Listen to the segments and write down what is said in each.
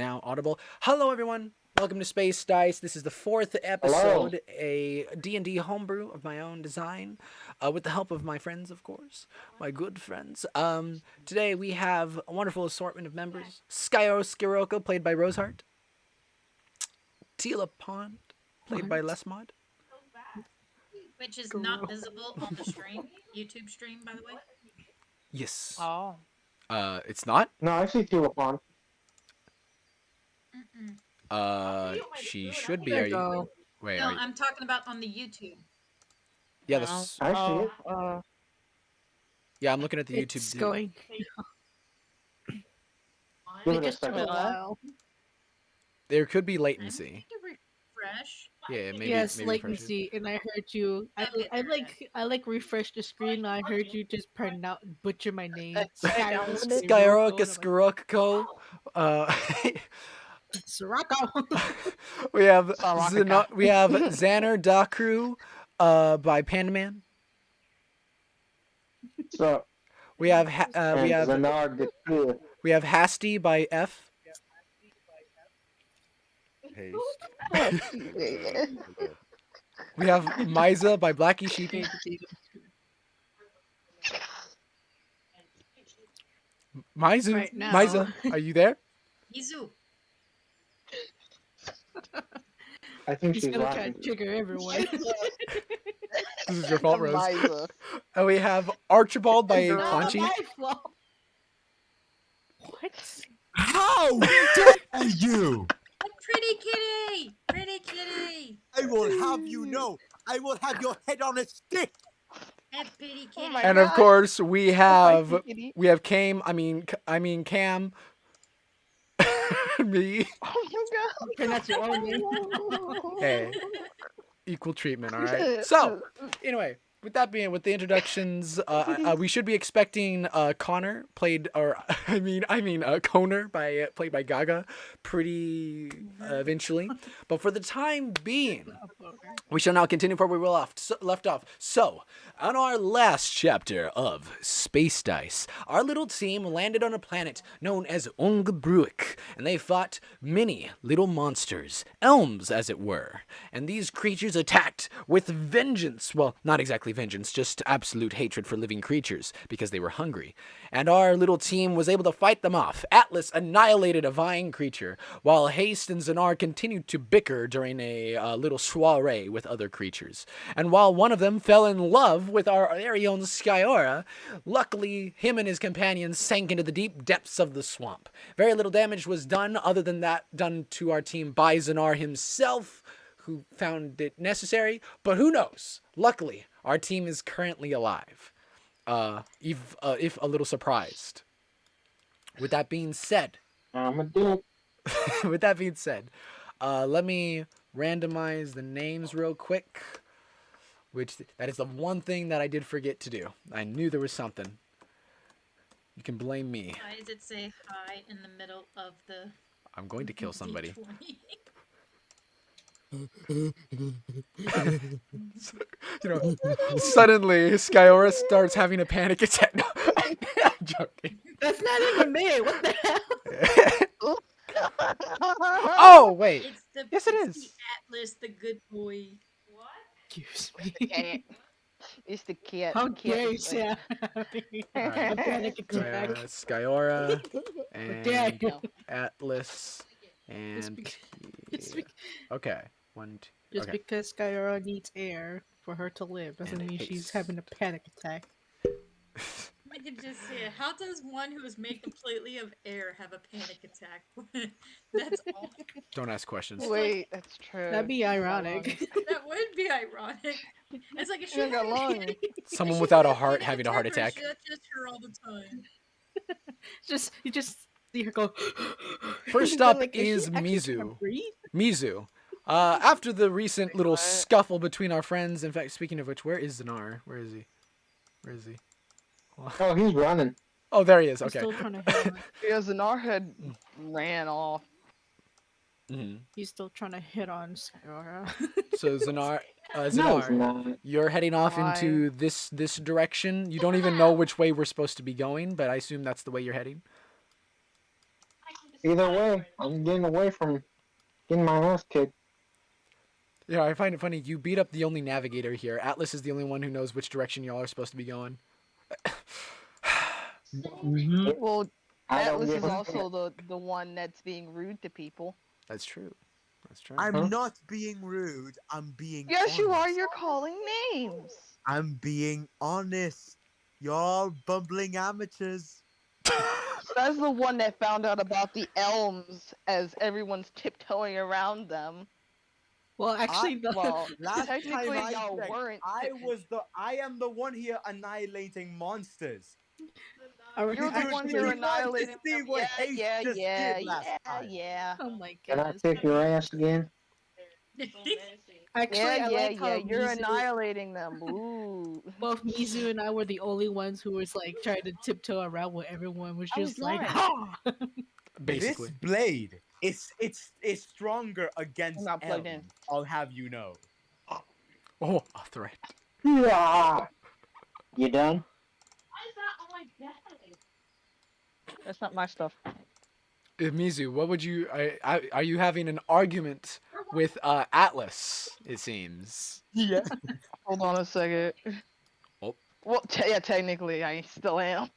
now audible. Hello, everyone. Welcome to Space Dice. This is the 4th episode, a D&D homebrew of my own design, with the help of my friends, of course, my good friends. Today we have a wonderful assortment of members. Skiroko, played by Rosehart. Tila Pond, played by Lesmod. Which is not visible on the stream, YouTube stream, by the way. Yes. Oh. It's not? No, I see Tila Pond. She should be. There you go. Wait, No, I'm talking about on the YouTube. yeah, that's... I see it. Yeah, I'm looking at the YouTube. It's going. Give it a Just took a second. while. There could be I latency. need to refresh. Yeah, maybe. Yes, maybe refresh it. latency, and I heard you. I like refreshed the screen. And I heard you just butcher my name. Skyrok, Skiroko. Sirocco. We have Xaner Dakru, by Pandaman. So, We have Zanard the Clear. we have Hasty by F. We have Miza by Blackie Sheepy. Miza, Right now. Miza, are you there? Izu. I think He's she's gonna try laughing. to trigger everyone. This is your fault, Rose. Liza. And we have Archibald by No, Conchi. my fault. What? How dare you? Pretty kitty! Pretty kitty! I will have you know, I will have your head on a stick. And pretty kitty. my And of God. course, we have Kitty. Cam. Me. Oh my Turn out your own name. god. Hey, equal treatment, all right? So, anyway, with the introductions, we should be expecting Connor, played by Gaga, pretty eventually. But for the time being, we shall now continue where we were left off. So, on our last chapter of Space Dice, our little team landed on a planet known as Ungebruik, and they fought many little monsters, elms as it were. And these creatures attacked with vengeance. Well, not exactly vengeance, just absolute hatred for living creatures, because they were hungry. And our little team was able to fight them off. Atlas annihilated a vine creature, while Haste and Zanar continued to bicker during a little soiree with other creatures. And while one of them fell in love with our very own Skyora, luckily him and his companions sank into the deep depths of the swamp. Very little damage was done, other than that done to our team by Zanar himself, who found it necessary, but who knows? Luckily, our team is currently alive, if a little surprised. With that being said, I'm a dick. let me randomize the names real quick, which that is the one thing that I did forget to do. I knew there was something. You can blame me. Why does it say hi in the middle of the I'm going to kill somebody. D20? Suddenly, Skyora starts having a panic attack. No, I'm joking. That's not even me. What the hell? Oh, wait. It's Yes, it it's is. The Atlas, the good boy. What? Excuse me. It's the cat. How The cat dare you is say like- a panic attack? Skyora dare and you? Atlas Just and Just, okay, 1, 2. just Okay. because Skyra needs air for her to live doesn't And mean she's haste. having a panic attack. I could just say it. How does one who is made completely of air have a panic attack? That's all. Don't ask questions. Wait, that's true. That'd be ironic. That would be ironic. It's like if she You got had lung. panic- Someone if she without had a heart panic having a heart or attack. That's just her all the time. You just see her go. First You're up like, is she actually Mizu. gonna breathe? Mizu. After the recent little What? scuffle between our friends, in fact, speaking of which, where is Zanar? Where is he? Oh, he's running. Oh, there he is. He's Okay. still trying to hit on, Because Zanar had ran off. Mhm. he's still trying to hit on Skyra. So Zanar, No, he's Zanar, not. you're heading off Why? into this direction. You don't even know which way we're supposed to be going, but I assume that's the way you're heading. Either way, I'm getting away from getting my ass kicked. Yeah, I find it funny. You beat up the only navigator here. Atlas is the only one who knows which direction y'all are supposed to be going. Well, I don't Atlas give is a also the one that's being rude to people. That's true. That's true. I'm not being rude. I'm being Yes, honest. you are. You're calling names. I'm being honest. You're bumbling amateurs. That's the one that found out about the elms as everyone's tiptoeing around them. Well, actually, no. Well, Last time technically I y'all checked, weren't. I am the one here annihilating monsters. Alright, You're the one Actually, here you love to annihilating see them. what Yeah, Haste yeah, just yeah, did last time. yeah. Oh my Can I goodness. kick your ass again? Actually, I like how You're Mizu, annihilating them. Ooh. both Mizu and I were the only ones who was like trying to tiptoe around where everyone was I was just like, lying. ha! Basically. This blade is stronger I'm against not plugged in. elves. I'll have you know. Oh, a threat. Yeah. You done? That's not my stuff. Mizu, what would you... are you having an argument with Atlas, it seems? Yeah. Hold on a second. Oh. Well, yeah, technically I still am.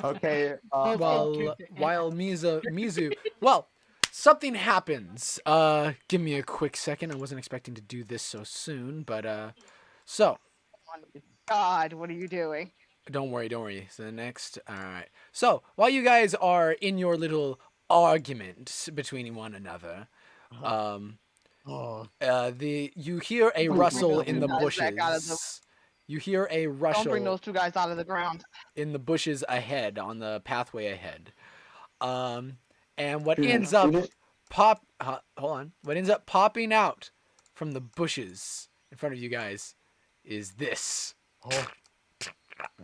Okay. While Mizu, well, something happens. Give me a quick second. I wasn't expecting to do this so soon, but so God, what are you doing? don't worry. So the next, all right. So while you guys are in your little argument between one another, you hear a rustle in the bushes. You hear a Don't bring rustle those two guys out of the ground. in the bushes ahead, on the pathway ahead. And what Shoot it, ends up shoot it. what ends up popping out from the bushes in front of you guys is this. Oh,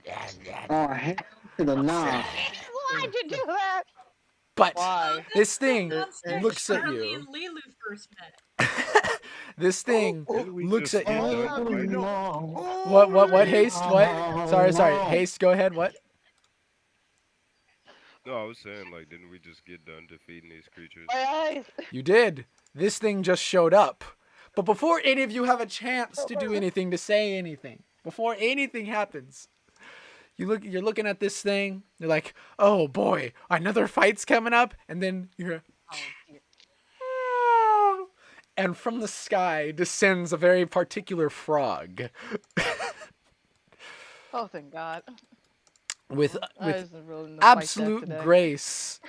hell to the nah. Why'd you do that? But Why? this thing Monster looks at Charlie you. and Lilu first met. This thing Didn't we looks just at get you. done fighting? no. What, Haste? What? Sorry. Haste, go ahead, what? No, I was saying, like, didn't we just get done defeating these creatures? Why? You did. This thing just showed up. But before any of you have a chance to do anything, to say anything, before anything happens, you're looking at this thing, you're like, oh boy, another fight's coming up, and then you're and from the sky descends a very particular frog. Oh, thank God. with Isn't really in the fight deck absolute today. grace,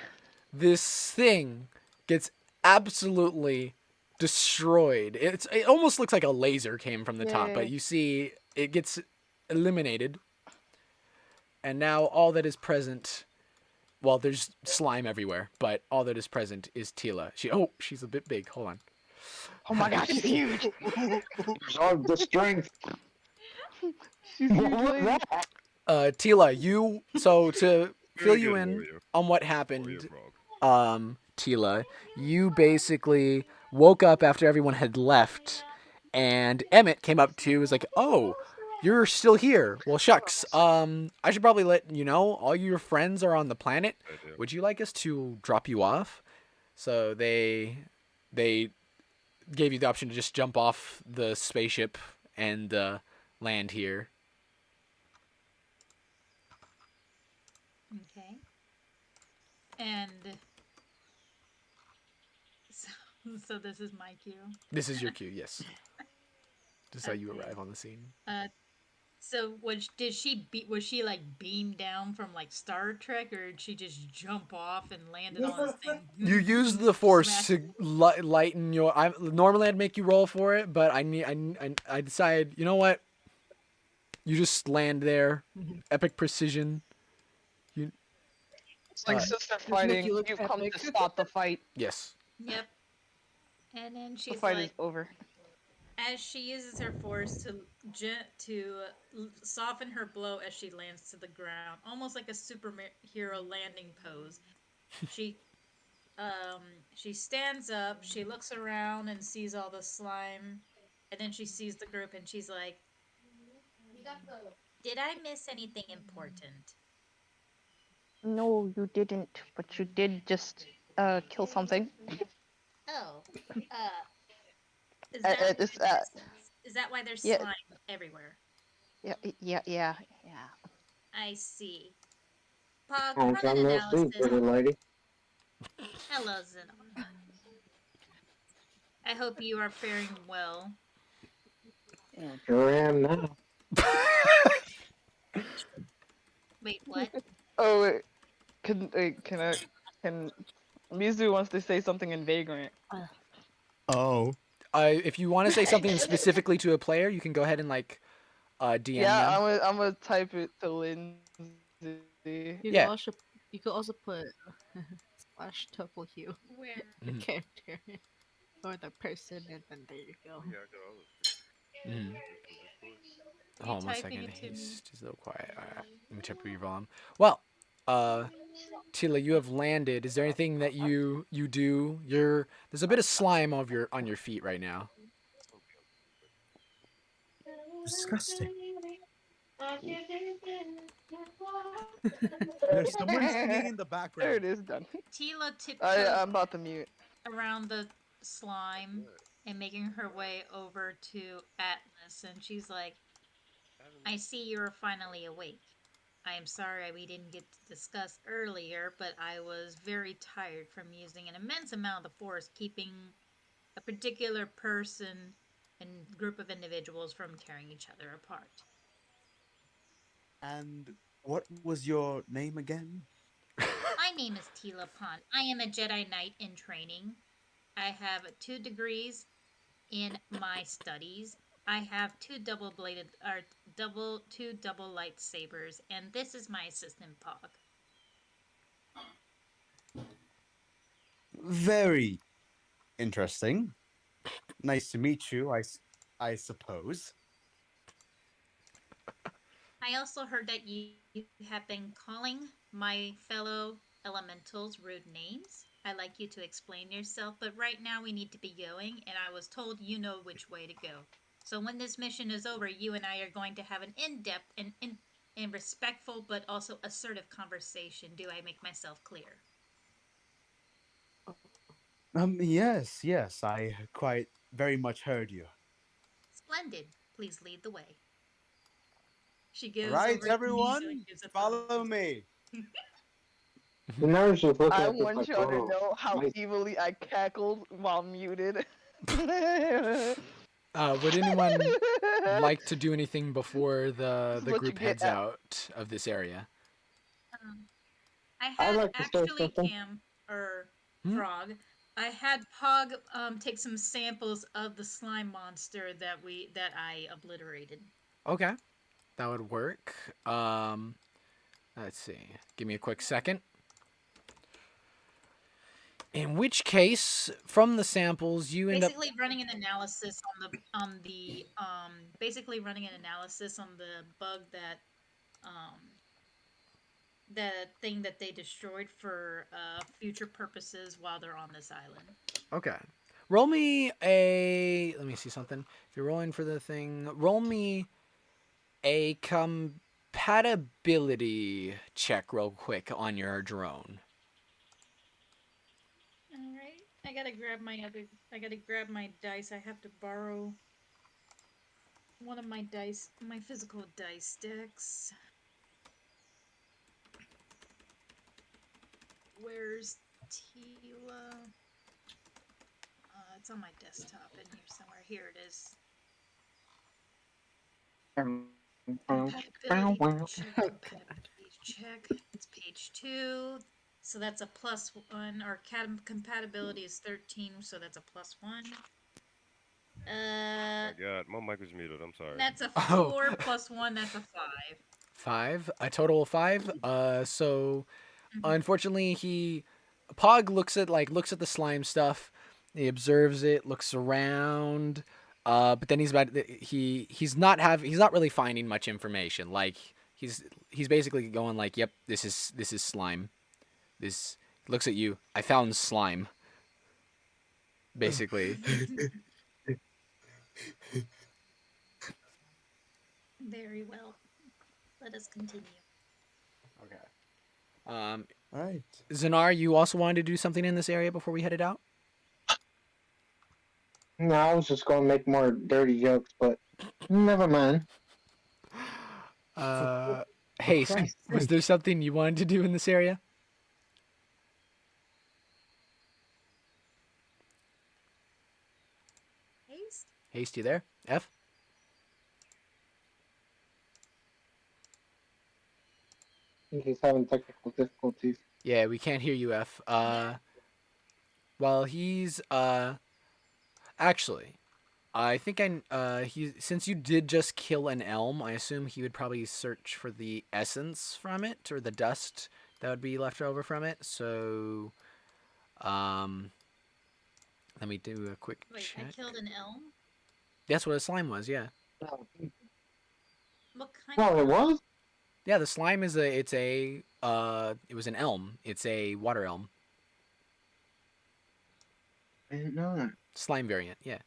this thing gets absolutely destroyed. It almost looks like a laser came from the top, but Yay. you see it gets eliminated. And now all that is present, well, there's slime everywhere, but all that is present is Tila. She's a bit big. Hold on. Oh my God, she's huge. Absorb the strength. She's What huge. was lady. that? Tila, so to fill Very you good, in warrior. on what Warrior happened, frog. Tila, you basically woke up after everyone had left, and Emmett came up to you, was like, oh, you're still here. Well, shucks. I should probably let you know, all your friends are on the planet. I do. Would you like us to drop you off? So they gave you the option to just jump off the spaceship and land here. Okay. And so this is my cue. This is your cue, yes. This is how you arrive on the scene. So was she like beamed down from like Star Trek, or did she just jump off and landed on this thing? You use the force to lighten your. Normally I'd make you roll for it, but I decide. You know what? You just land there, epic precision. It's like sister fighting. you look You've come epic. to stop the fight. Yes. Yep. And then The she's fight like, is over. as she uses her force to soften her blow as she lands to the ground, almost like a superhero landing pose. She stands up, she looks around and sees all the slime, and then she sees the group and she's like, "Did I miss anything important?" No, you didn't, but you did just kill something. Oh, uh, is Uh, that uh, what this, your uh, guess is? Is that why there's yeah, slime everywhere? yeah. I see. Pog, I'll run tell an no sleep, analysis. pretty lady. Hello, Zenon. I hope you are faring well. Sure am now. Wait, what? Oh, wait, can Mizu wants to say something in Vagrant. Oh. If you want to say something specifically to a player, you can go ahead and like DM Yeah, them. I'm gonna type it to Lindsay. You Yeah. you could also put slash Hugh, Where? the Mhm. character or the person, and then there you go. Yeah, I got all of it. Mhm. Are you Hold on one typing second. it to me? He's just a little quiet. All right. Let me check your volume. Well, Tila, you have landed. Is there anything that you do? There's a bit of slime on your feet right now. Disgusting. There's someone singing in the There background. it is, done. Tila tiptoes I'm about to mute. around the slime and making her way over to Atlas, and she's like, I see you're finally awake. I am sorry we didn't get to discuss earlier, but I was very tired from using an immense amount of the force keeping a particular person and group of individuals from tearing each other apart. And what was your name again? My name is Tila Pond. I am a Jedi Knight in training. I have 2 degrees in my studies. I have 2 double lightsabers, and this is my assistant Pog. Very interesting. Nice to meet you, I suppose. I also heard that you have been calling my fellow elementals rude names. I'd like you to explain yourself, but right now we need to be going, and I was told you know which way to go. So when this mission is over, you and I are going to have an in-depth and respectful but also assertive conversation. Do I make myself clear? Yes, I quite very much heard you. Splendid. Please lead the way. She gives Right, over to Mizu and everyone, gives a thumbs follow me. The nurse just looking I at this want like, y'all to oh, know how nice. evilly I cackled while muted. Would anyone like to do anything before This is the what you group get heads out of this area? I I'd had like to say actually something. Cam or Hmm? Frog. I had Pog take some samples of the slime monster that I obliterated. Okay, that would work. Let's see. Give me a quick second. In which case, from the samples, you end up. Basically running an analysis on the basically running an analysis on the bug that um the thing that they destroyed for future purposes while they're on this island. Okay. Roll me a. Let me see something. If you're rolling for the thing, roll me a compatibility check real quick on your drone. All right, I gotta grab my dice. I have to borrow one of my dice, my physical dice decks. Where's Tila? It's on my desktop in here somewhere. Here it is. Compatibility check. It's page 2. So that's a +1. Our compatibility is 13, so that's a +1. Oh my god, my mic was muted. I'm sorry. That's a Oh. 4 + 1. That's a 5. 5. A total of 5. So unfortunately, Pog looks at the slime stuff. He observes it, looks around. But then he's not really finding much information. Like he's basically going like, "Yep, this is slime." This looks at you. I found slime. Basically. Very well. Let us continue. Okay. All right. Zanar, you also wanted to do something in this area before we headed out? No, I was just gonna make more dirty jokes, but never mind. Haste, Christ's was sake. there something you wanted to do in this area? Haste? Haste, you there? F? He's having technical difficulties. Yeah, we can't hear you, F. Well, he's actually, I think he since you did just kill an elm, I assume he would probably search for the essence from it or the dust that would be left over from it. So, let me do a quick Wait, check. I killed an elm? That's what a slime was, yeah. What kind No, of it elm? was? Yeah, the slime is it was an elm. It's a water elm. I didn't know that. Slime variant, yeah.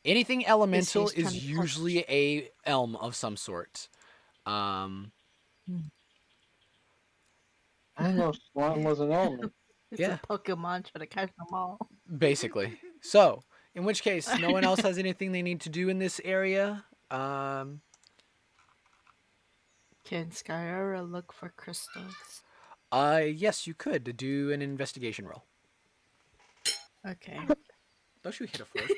Anything elemental he's trying is to usually a elm of some sort. I didn't know slime was an element. It's Yeah. a Pokemon trying to catch them all. Basically. So, in which case, no one else has anything they need to do in this area. Can Skyra look for crystals? Yes, you could do an investigation roll. Okay. Don't you hit a fork?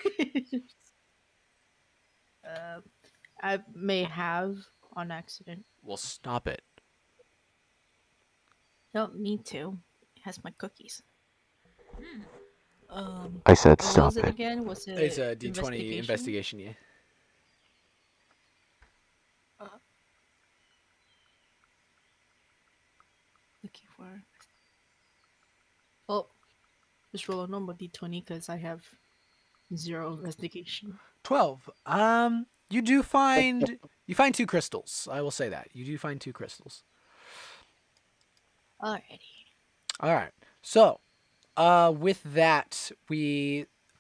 I may have on accident. Well, stop it. Don't need to. It has my cookies. I said What was it again? Was it It's a D20 investigation? investigation, yeah. Looking for. Oh, just roll a normal D20 because I have 0 investigation. 12. You find 2 crystals. I will say that. You do find 2 crystals. Alrighty. All right. So, with that,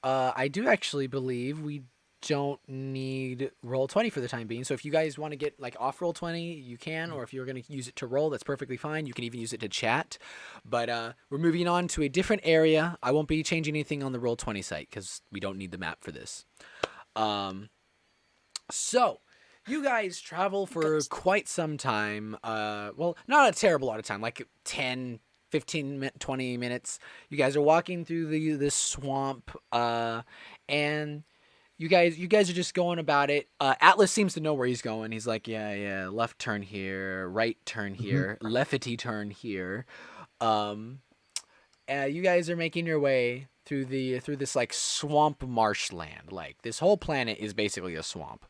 I do actually believe we don't need roll 20 for the time being. So if you guys want to get like off roll 20, you can, or if you're going to use it to roll, that's perfectly fine. You can even use it to chat. But we're moving on to a different area. I won't be changing anything on the roll 20 site because we don't need the map for this. So you guys travel for quite some time. Well, not a terrible lot of time, like 10, 15, 20 minutes. You guys are walking through this swamp, and you guys are just going about it. Atlas seems to know where he's going. He's like, yeah, left turn here, right turn here, lefty turn here. You guys are making your way through this like swamp marshland. Like this whole planet is basically a swamp.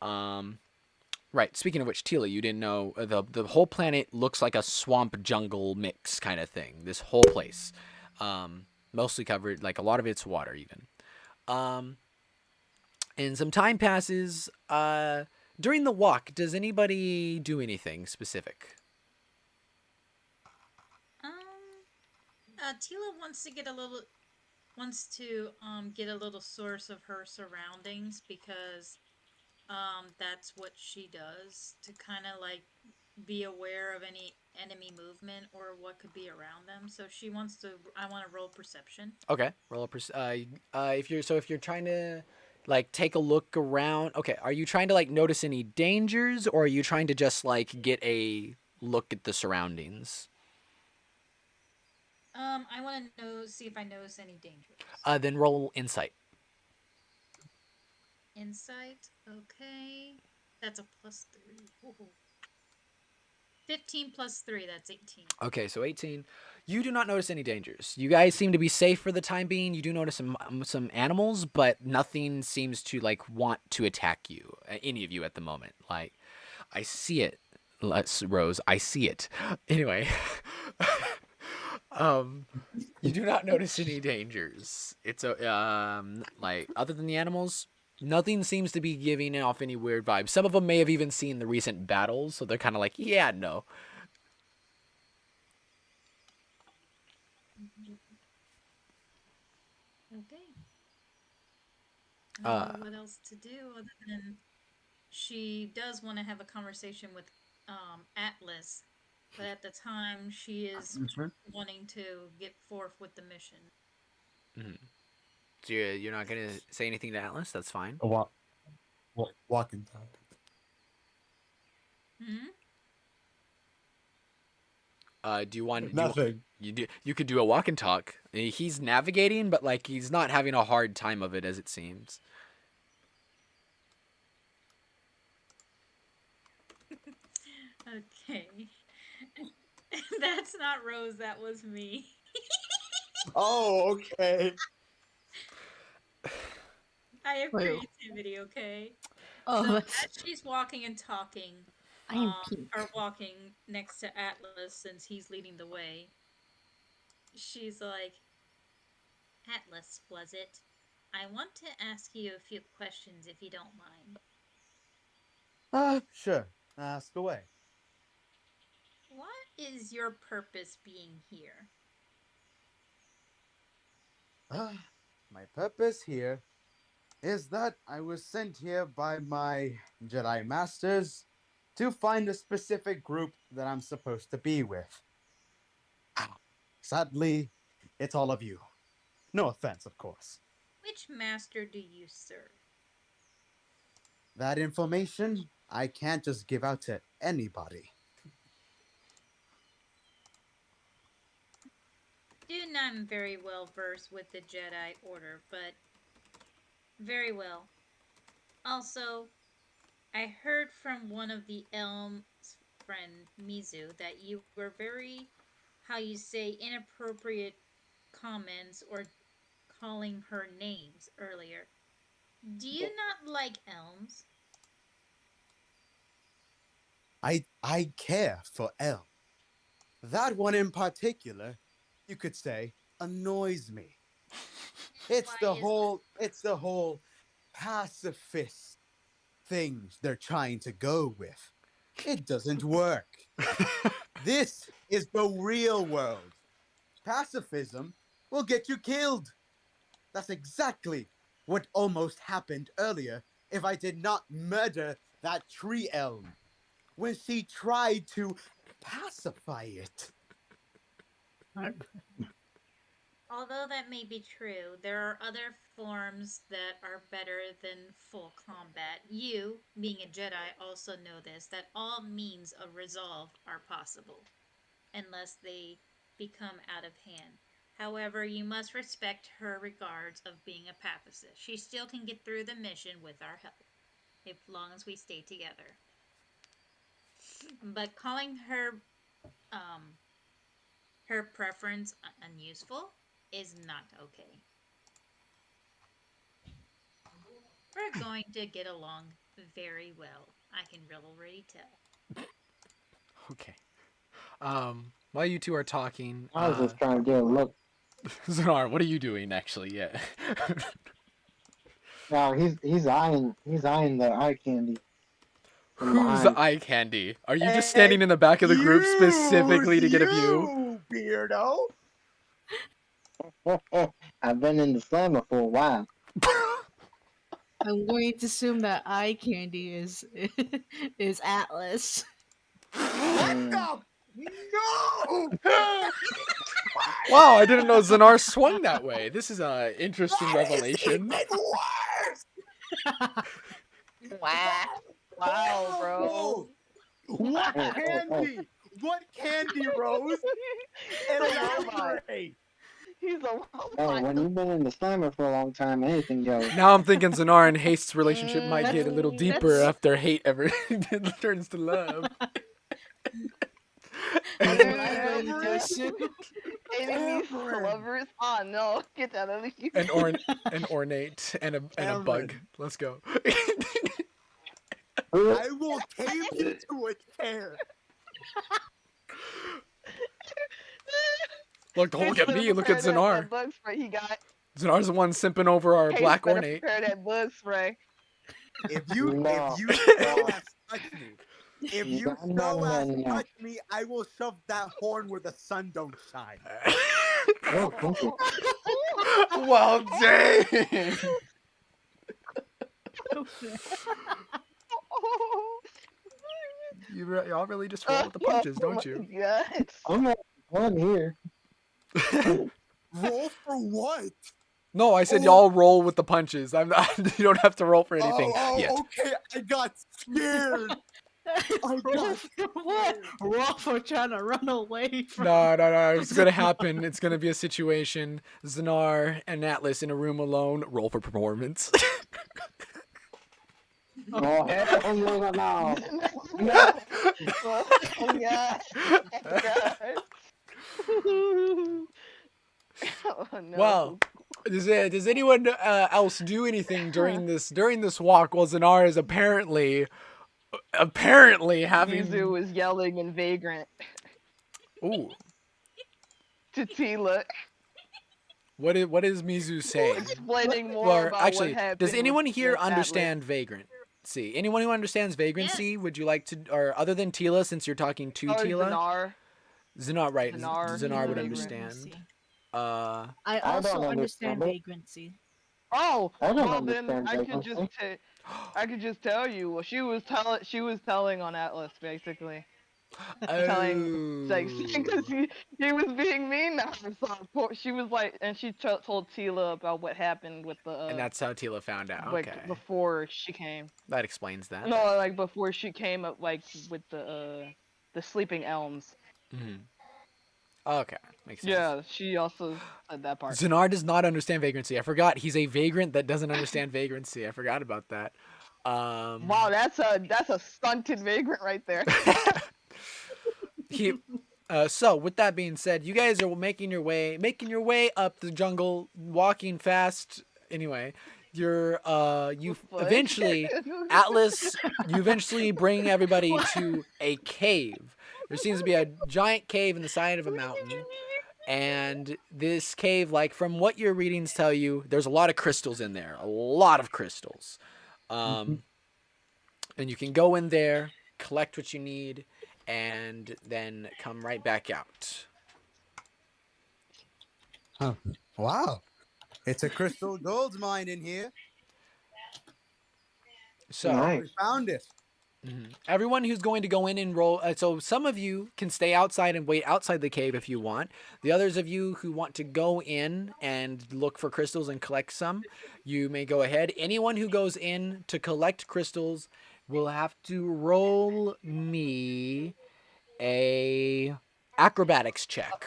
Right. Speaking of which, Tila, you didn't know the whole planet looks like a swamp jungle mix kind of thing. This whole place, mostly covered, like a lot of it's water even. And some time passes. During the walk, does anybody do anything specific? Tila wants to get a little source of her surroundings because that's what she does to kind of like be aware of any enemy movement or what could be around them. So she wants to. I want to roll perception. Okay, roll a if you're trying to like take a look around. Okay, are you trying to like notice any dangers, or are you trying to just like get a look at the surroundings? I want to see if I notice any dangers. Then roll insight. Insight, okay. That's a +3. Ooh. 15 plus 3, that's 18. Okay, so 18. You do not notice any dangers. You guys seem to be safe for the time being. You do notice some animals, but nothing seems to like want to attack you, any of you at the moment. Like, I see it, Rose. I see it. Anyway, you do not notice any dangers. It's like other than the animals, nothing seems to be giving off any weird vibes. Some of them may have even seen the recent battles, so they're kind of like, yeah, no. Okay. I don't know what else to do other than she does want to have a conversation with Atlas but at the time she is Mhm. wanting to get forth with the mission. So you're not gonna say anything to Atlas? That's fine. A walking talk. Hmm? Do you want Nothing. you could do a walk and talk. He's navigating, but like he's not having a hard time of it as it seems. Okay. That's not Rose, that was me. Oh, okay. I have Wait. creativity, okay? Oh, So that's, as she's walking and talking, I am pink. or walking next to Atlas since he's leading the way, she's like, Atlas, was it? I want to ask you a few questions if you don't mind. Sure. Ask away. What is your purpose being here? My purpose here is that I was sent here by my Jedi Masters to find a specific group that I'm supposed to be with. Sadly, it's all of you. No offense, of course. Which master do you serve? That information I can't just give out to anybody. Do not very well versed with the Jedi Order, but very well. Also, I heard from one of the Elm's friend, Mizu, that you were very, how you say, inappropriate comments or calling her names earlier. Do you not like elms? I care for Elle. That one in particular, you could say, annoys me. It's Why the is whole pacifist thing they're trying to go with. It doesn't work. This is the real world. Pacifism will get you killed. That's exactly what almost happened earlier if I did not murder that tree elm when she tried to pacify it. Although that may be true, there are other forms that are better than full combat. You, being a Jedi, also know this, that all means of resolve are possible, unless they become out of hand. However, you must respect her regards of being a pacifist. She still can get through the mission with our help, as long as we stay together. But calling her her preference unuseful is not okay. We're going to get along very well. I can already tell. Okay. While you two are talking, I was just trying to get a look. Zanar, what are you doing actually? Yeah. No, he's eyeing the eye candy. from Who's behind. eye candy? Are you just standing in the back of the group specifically to get a view? Beardo. I've been in the slammer for a while. I'm going to assume that eye candy is is Atlas. Mm. No! Wow, I didn't know Zanar swung that way. This is a interesting revelation. Wow, bro. What Oh, candy? What candy, Rose? Elaborate. He's a Oh, when you've been in the slammer for a long time, anything goes. Now I'm thinking Zanar and Haste's relationship might get a little That's- deeper after hate ever turns to love. That's what I'm going to assume. enemies, lovers. Oh no, get that out of here. An ornate and a bug. Cameron. Let's go. I will tame you to a chair. Look, look at me. Look at Zanar. That bug spray he got. Zanar's the one simping over our Case black better ornate. prepare that bug spray. If you No. so as touch me, if you No, so as no. touch me, I will shove that horn where the sun don't shine. Oh, thank you. Well, dang. y'all really just roll with the punches, don't you? Yes. I'm not one here. Roll for what? No, I said Oh. y'all roll with the punches. I'm not. You don't have to roll for anything Oh, yet. okay. I got scared. Roll got for what? Roll for trying to run away from. No. It's gonna happen. It's gonna be a situation. Zanar and Atlas in a room alone. Roll for performance. Oh, hell no, no. No. Oh yeah. Oh no. Well, does anyone else do anything during this walk while Zanar is apparently having? Mizu was yelling in Vagrant Ooh, to Tila, what is Mizu saying? explaining more Or about actually, what happened. does anyone here with Atlas. understand Vagrant? See, anyone who understands Vagrancy, Yes. would you like to, or other than Tila, since you're talking to Oh, Tila? Zanar. Zanar, right? Zanar, Zanar would Vagrant. understand. I I also don't understand understand it. vagrancy. Oh, I don't well then understand I could just Vagrancy. I could just tell you. Well, she was telling on Atlas basically. Oh. Telling like because he was being mean to her. So she was like, and she told Tila about what happened with the And that's how Tila found out. like Okay, before she came. that explains that. No, like before she came up, like with the sleeping elms. Mhm. Okay, makes sense. Yeah, she also said that part. Zanar does not understand vagrancy. I forgot he's a vagrant that doesn't understand vagrancy. I forgot about that. Wow, that's a stunted vagrant right there. So with that being said, you guys are making your way up the jungle, walking fast. Anyway, you Fuck. eventually Atlas, you eventually bring everybody to a cave. There seems to be a giant cave in the side of a mountain. And this cave, like from what your readings tell you, there's a lot of crystals in there. A lot of crystals. And you can go in there, collect what you need, and then come right back out. Huh. Wow. It's a crystal gold mine in here. So Nice. We found it. everyone who's going to go in and roll. So some of you can stay outside and wait outside the cave if you want. The others of you who want to go in and look for crystals and collect some, you may go ahead. Anyone who goes in to collect crystals will have to roll me a acrobatics check.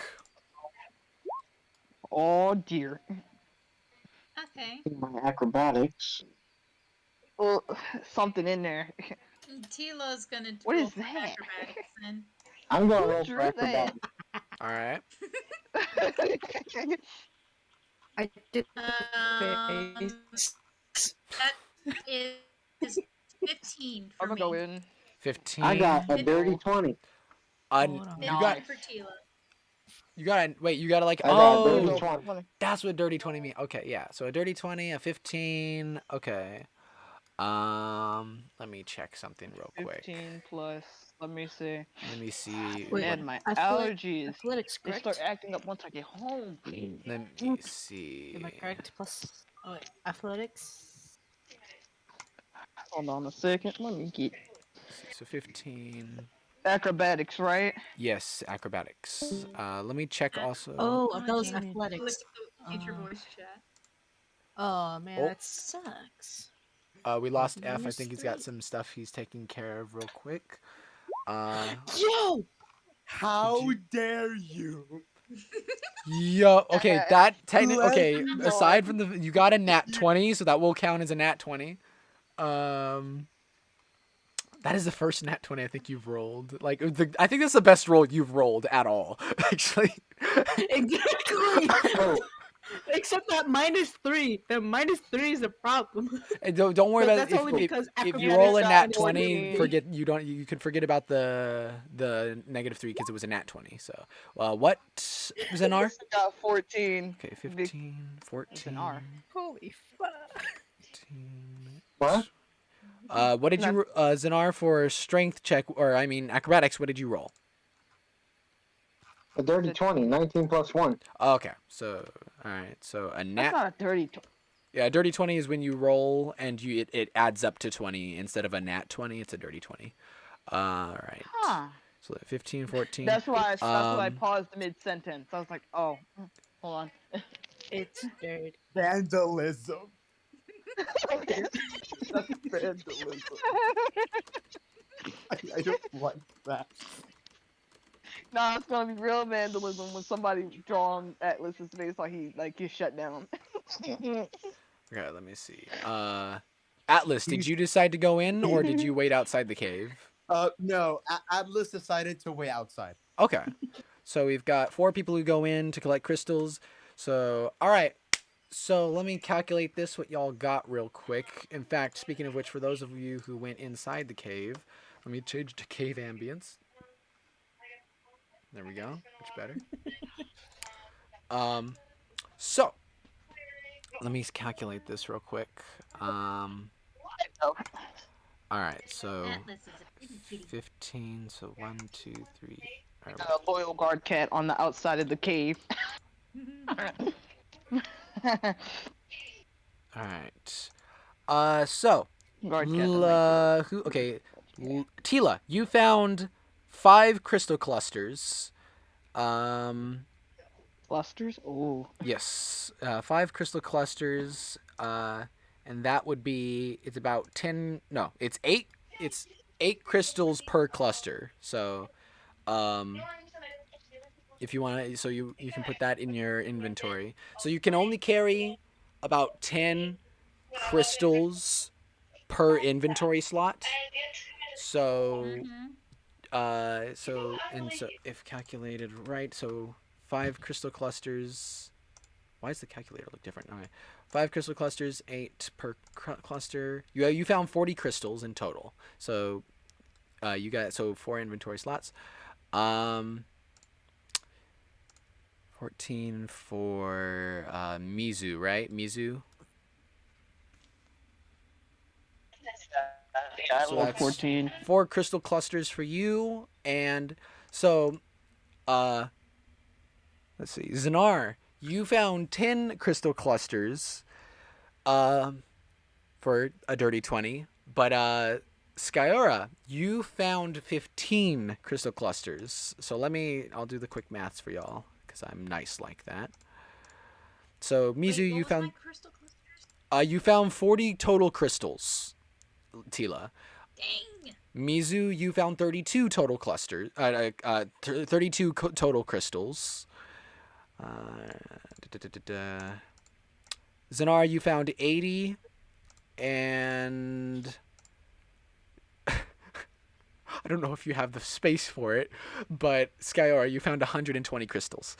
Oh dear. Okay. My acrobatics. Well, something in there. Tila's gonna What roll is for that? acrobatics then. I'm gonna Who roll drew for acrobatics. All right. I did Um, face. that is 15 for I'm gonna me. go in. 15. I got a dirty 20. Hold on. You got 15 for Tila. you got like I got a oh dirty 20. that's what dirty 20 means. Okay, yeah. So a dirty 20, a 15. Okay. Let me check something real quick. 15 plus. Let me see. Let me see. Wait, Man, my athletic- allergies. Athletics, They correct? start acting up once I get home. Let me see. Am I correct? Plus, oh wait, athletics. Hold on a second. Let me get So 15. acrobatics, right? Yes, acrobatics. Let me check also. Oh, I thought it was Damn it. Look athletics. at the future voice chat. Oh man, Oh. that sucks. We lost F. I Minus think he's got 3. some stuff he's taking care of real quick. Yo, How dare you? Yo, okay, that okay, Let's aside from the you got a nat 20, so that will count as a nat 20. That is the first nat 20 I think you've rolled. Like I think that's the best roll you've rolled at all, actually. exactly. Oh, Except that -3. That -3 is a problem. And don't worry But about that's it. only because If you acrobatics roll a got nat an 20, 14. you can forget about the -3 because it was a nat 20. So, what Zenar? Got 14. Okay, 15, 14. It's an R. Holy fuck. 15. what? What did you Zenar for strength check or I mean acrobatics? What did you roll? A dirty 20. 19 plus 1. Oh, okay, so all right, so a That's nat not a dirty. yeah, a dirty 20 is when you roll and it adds up to 20 instead of a nat 20. It's a dirty 20. All right. Huh. So 15, 14. That's why I Um, paused mid-sentence. I was like, oh, hold on. It's dirty. Vandalism. That's vandalism. I don't like that. Nah, it's gonna be real vandalism when somebody draws Atlas's face like he gets shut down. okay, let me see. Atlas, did you decide to go in or did you wait outside the cave? No, Atlas decided to wait outside. Okay. So we've got 4 people who go in to collect crystals. So, all right. So let me calculate this, what y'all got real quick. In fact, speaking of which, for those of you who went inside the cave, let me change to cave ambience. There we go. Much better. So let me calculate this real quick. All right, so Atlas is a pretty kitty. 15. So 1, 2, 3. All right, A loyal guard cat on the outside of the cave. all right. So Guard cat. okay, Tila, you found 5 crystal clusters. Clusters? Oh. Yes, 5 crystal clusters, and that would be, it's about 10. No, it's 8. It's 8 crystals per cluster. So, if you want to, so you can put that in your inventory. So you can only carry about 10 crystals per inventory slot. So, so if calculated right, so 5 crystal clusters. Why does the calculator look different? Okay. 5 crystal clusters, 8 per cluster. You found 40 crystals in total. So you got 4 inventory slots. 14 for Mizu, right? Mizu. Yeah, So I that's 14. 4 crystal clusters for you, and so let's see, Zanar, you found 10 crystal clusters for a dirty 20, but Skyora, you found 15 crystal clusters. So I'll do the quick maths for y'all because I'm nice like that. So Mizu, Wait, what you was found my crystal clusters? you found 40 total crystals. Tila. Dang. Mizu, you found 32 total clusters. 32 total crystals. Zanar, you found 80, and I don't know if you have the space for it, but Skyora, you found 120 crystals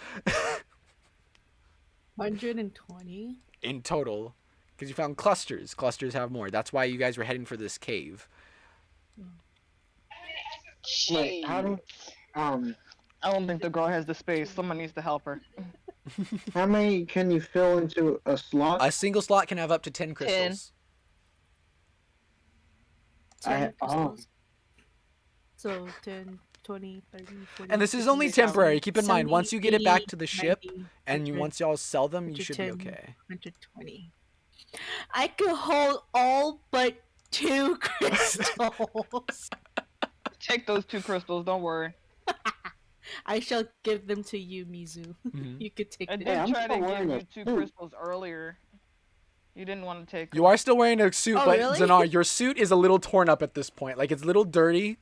120. in total, because you found clusters. Clusters have more. That's why you guys were heading for this cave. Wait, how do I don't think the girl has the space. Someone needs to help her. how many can you fill into a slot? A single slot can have up to 10 crystals. 10 oh. crystals. So 10, 20, 30, 40. And this is only 50, temporary. Keep in mind, 70, once you get it back to the 80, ship, 90, and 100, once y'all sell them, you should be 110, okay. 120. I could hold all but 2 crystals. Take those 2 crystals, don't worry. I shall give them to you, Mizu. Mhm. You could take I them. did I'm try to still give wearing you a 2 suit. crystals earlier. You didn't want to take You are still wearing a suit, Oh, but really? Zanar, your suit is a little torn up at this point. Like, it's a little dirty,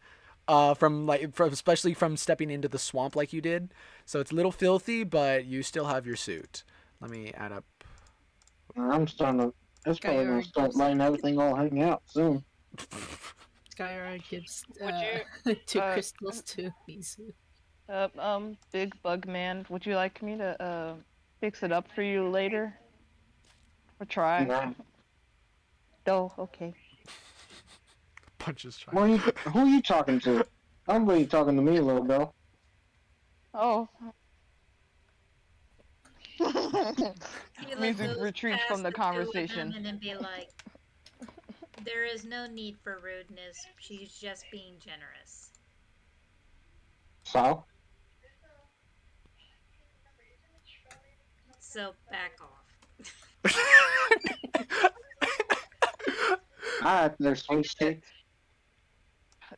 especially from stepping into the swamp like you did. So it's a little filthy, but you still have your suit. Let me add up. I'm starting to. It's probably gonna start letting everything all hang out soon. Skyra gives you, 2 crystals to Mizu. Big Bug Man, would you like me to fix it up for you later? Or try? No. Oh, okay. Punches Who are you talking to? Nobody talking to me, little girl. Oh. Tila Music goes retreats past from the two of them conversation. and then be like, there is no need for rudeness. She's just being generous. So? So back off. Alright, there's sweet stick.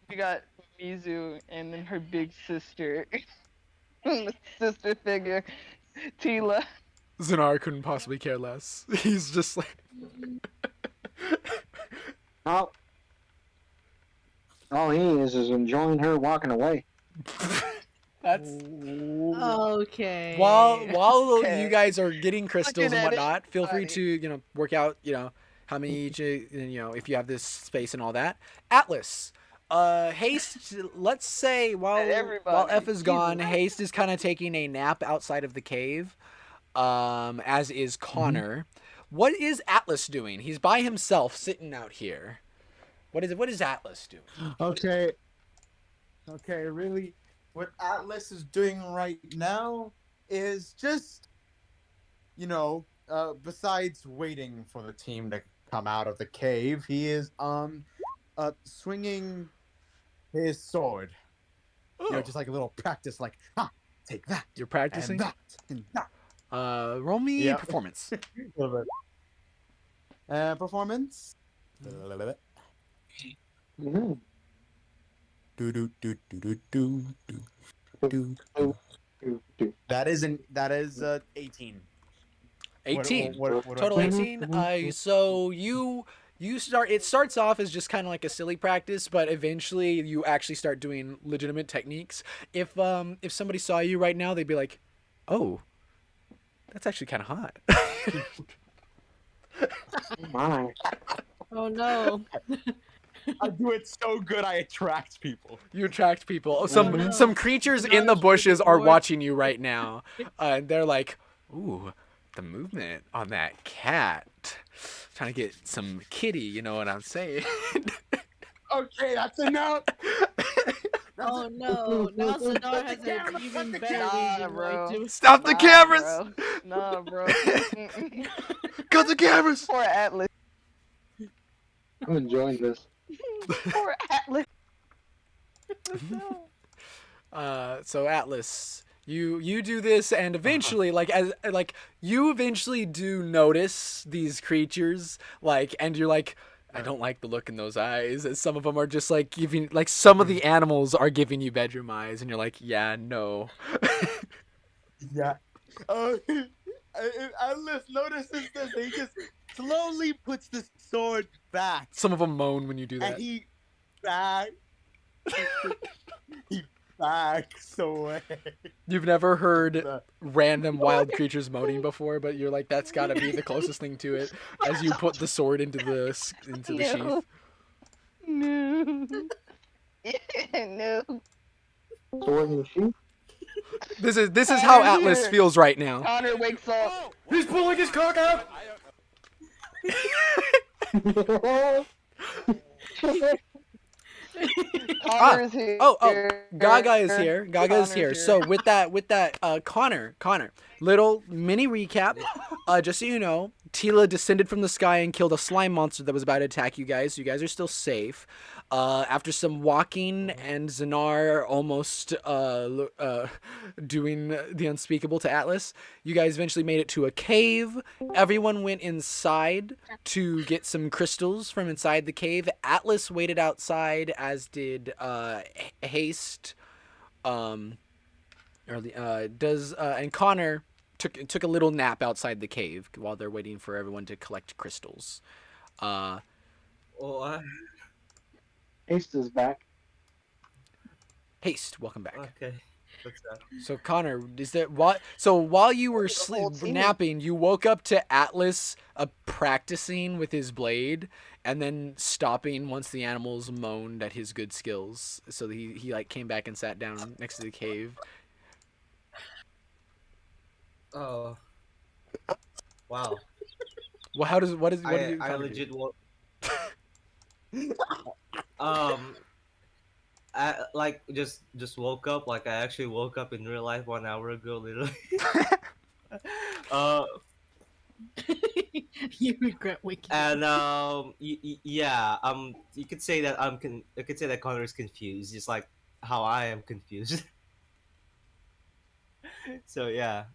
You got Mizu, and then her big sister, sister figure, Tila. Zanar couldn't possibly care less. He's just like, Oh, all he is enjoying her walking away. that's. Okay. While Okay. you guys are getting crystals and at it, whatnot, feel free buddy. to work out how many each if you have this space and all that. Atlas, Haste. Let's say while Everybody, F is gone, Jesus. Haste is kind of taking a nap outside of the cave, as is Connor. What is Atlas doing? He's by himself, sitting out here. What is Atlas doing? Okay. Okay, really, what Atlas is doing right now is just, besides waiting for the team to come out of the cave, he is swinging his sword. Oh, Just like a little practice, like, ha, take that, you're practicing. and that, and that. Roll me Yep. performance. A little bit. Performance. Mhm. Do do do do do do do do. That is 18. 18. What Total I- 18. So you start. It starts off as just kind of like a silly practice, but eventually you actually start doing legitimate techniques. If somebody saw you right now, they'd be like, "Oh, that's actually kind of hot." My. Oh no. I do it so good I attract people. You attract people. Some no. some creatures in the bushes are watching you right now, and they're like, "Ooh, the movement on that cat." Trying to get some kitty, you know what I'm saying? Okay, that's enough. Oh no. Now Sadar has an even better Nah, reason bro. why to. Stop the Nah, cameras! bro. Nah, bro. Mm-mm. Cut the cameras! Poor Atlas. I'm enjoying this. Poor Atlas. So Atlas, you do this, and eventually, you eventually do notice these creatures, and you're like, I don't like the look in those eyes. And some of them are just like giving, some of the animals are giving you bedroom eyes, and you're like, yeah, no. Yeah. Atlas notices this. He just slowly puts the sword back, Some of them moan when you do and that. he backs. He backs away. You've never heard The- random wild creatures moaning before, but you're like, that's got to be the closest thing to it. As you put the sword into the sheath. No. No. Sword and sheep. This is how Connor Atlas here. feels right now. Connor wakes up. He's pulling his cock out. Connor's here. Oh, Gaga is here. Gaga is Connor's here. So with that, Connor, little mini recap. Just so you know, Tila descended from the sky and killed a slime monster that was about to attack you guys. So you guys are still safe. After some walking and Zanar almost doing the unspeakable to Atlas, you guys eventually made it to a cave. Everyone went inside to get some crystals from inside the cave. Atlas waited outside, as did Haste. And Connor took a little nap outside the cave while they're waiting for everyone to collect crystals. Haste is back. Haste, welcome back. Okay. What's that? So Connor, while you were The whole team. napping, you woke up to Atlas practicing with his blade, and then stopping once the animals moaned at his good skills. So he came back and sat down next to the cave. Oh. Wow. Well, what do you I kinda do? legit woke. I just woke up. Like I actually woke up in real life 1 hour ago, literally. You regret waking up. And yeah, you could say that I could say that Connor is confused, just like how I am confused. So yeah,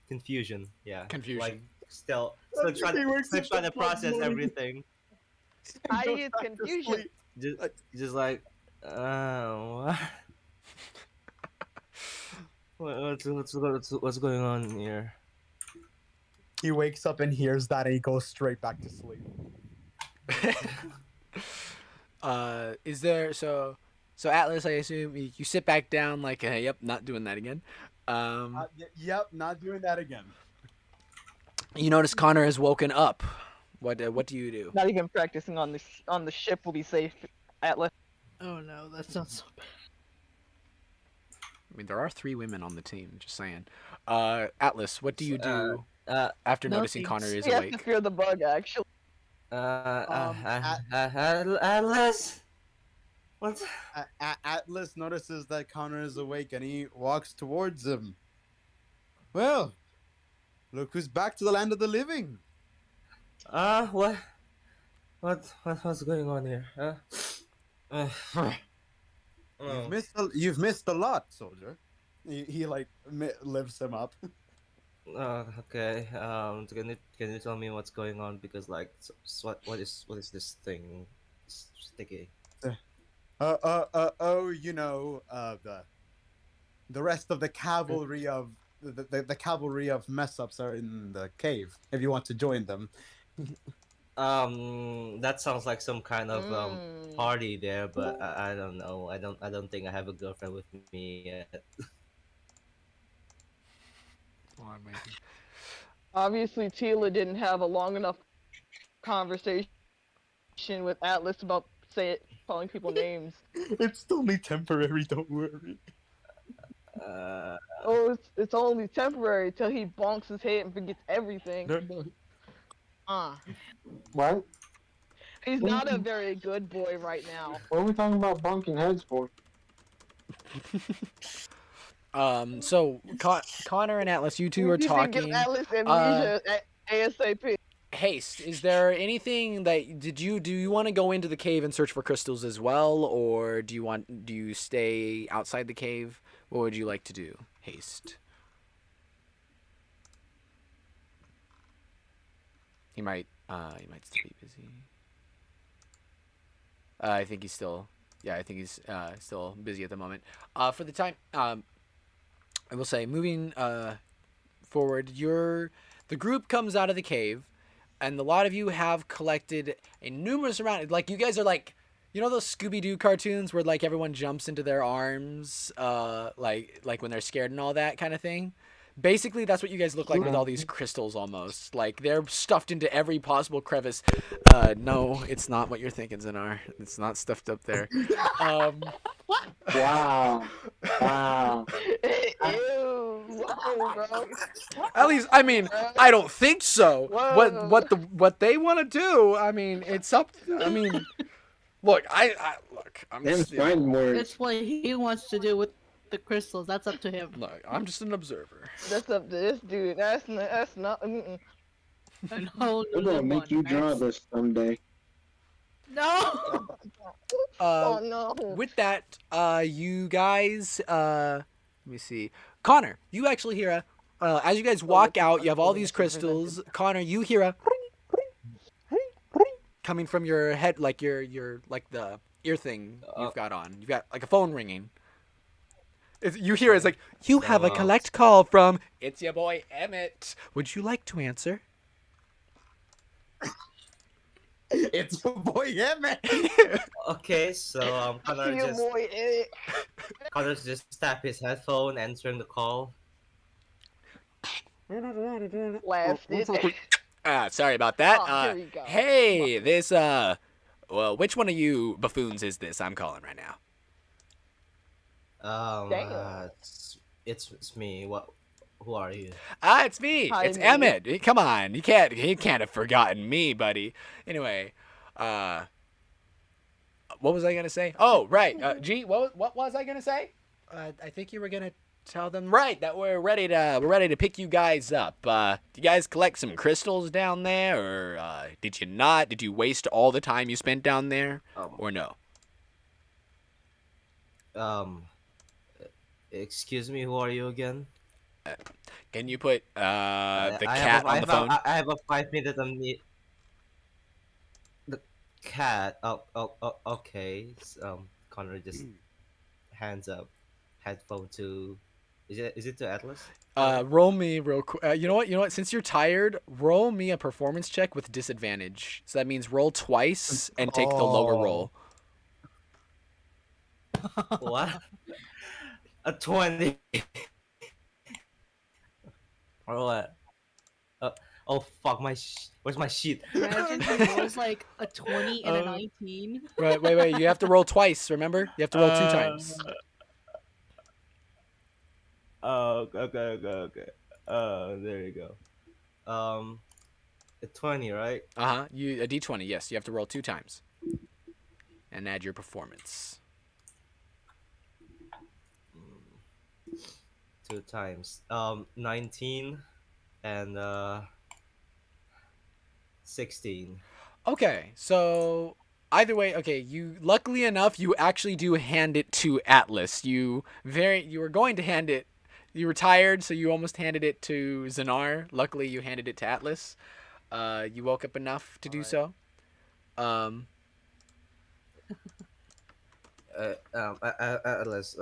confusion. Yeah, Confusion. Like still He works trying to at the process morning. everything. I get confusion. Just like, what? what's going on here? He wakes up and hears that and he goes straight back to sleep. Is there so Atlas? I assume you sit back down like, yep, not doing that again. Yep, not doing that again. You notice Connor has woken up. What do you do? Not even practicing on the ship will be safe. Atlas. Oh no, that sounds so bad. I mean, there are 3 women on the team. Just saying. Atlas, what do you do after no noticing thanks. Connor is He has to awake? fear the bug, actually. Atlas. What? Atlas notices that Connor is awake and he walks towards him. Well, look who's back to the land of the living. What's going on here? You've missed a lot, soldier. He like lifts him up. Okay. Can you tell me what's going on? Because like, what is this thing? Sticky. You know, the rest of the cavalry of the cavalry of mess ups are in the cave. If you want to join them. That sounds like some kind of party there, but I don't know. I don't think I have a girlfriend with me yet. Obviously, Tila didn't have a long enough conversation with Atlas about calling people names. It's only temporary. Don't worry. Oh, it's only temporary till he bonks his head and forgets everything. No. What? He's not a very good boy right now. What are we talking about bunking heads for? So Connor and Atlas, you two are You should talking. give Atlas amnesia ASAP. Haste, is there anything that do you want to go into the cave and search for crystals as well, or do you stay outside the cave? What would you like to do? Haste. He might still be busy. I think he's still still busy at the moment. For the time, I will say, moving forward, the group comes out of the cave, and a lot of you have collected a numerous amount. Like, you guys are like, you know those Scooby-Doo cartoons where like everyone jumps into their arms, like when they're scared and all that kind of thing. Basically, that's what you guys look like with all these crystals almost. Like, they're stuffed into every possible crevice. No, it's not what you're thinking, Zanar. It's not stuffed up there. Wow. Wow. Ew. Whoa, bro. At least, I mean, I don't think so. Whoa. What they want to do, I mean, it's up. I mean, look, I'm Them just, fighting words. That's what he wants to do with the crystals. That's up to him. look, I'm just an observer. That's up to this dude. That's not. And hold We're gonna make you draw this someday. No. Oh no. With that, you guys, let me see. Connor, you actually hear as you guys walk out, you have all these crystals. Connor, you hear a coming from your head, like your like the ear thing you've got on. You've got like a phone ringing. You hear it's like, you have a collect call from, it's your boy Emmett. Would you like to answer? It's your boy Emmett. Okay, so Connor just tap his headphone, answering the call. Blasted. Sorry about that. Oh, here we go. Hey, this well, which one of you buffoons is this I'm calling right now? Damn. It's me. Who are you? It's me. Hi, It's me. Emmett. Come on, he can't have forgotten me, buddy. Anyway, what was I gonna say? Oh, right. G, what was I gonna say? I think you were gonna tell them that we're ready to pick you guys up. Do you guys collect some crystals down there, or did you not? Did you waste all the time you spent down there, or no? Excuse me. Who are you again? Can you put the I cat on the phone? I have a 5 minute The cat. Okay. Connor just hands up headphone to Is it to Atlas? Roll me real quick. You know what? You know what? Since you're tired, roll me a performance check with disadvantage. So that means roll twice and take the lower roll. What? A 20. Or what? Uh, oh fuck where's my sheet? Imagine he rolls like a 20 and a Uh, 19. Right, wait. You have to roll twice. Remember, you have to roll 2 times. Oh, okay. There you go. A 20, right? You a d20. Yes, you have to roll 2 times, and add your performance. 2 times. 19 and 16. Okay, so either way, okay, you luckily enough you actually do hand it to Atlas. You were going to hand it. You were tired, so you almost handed it to Zanar. Luckily, you handed it to Atlas. You woke up enough to do so. Atlas,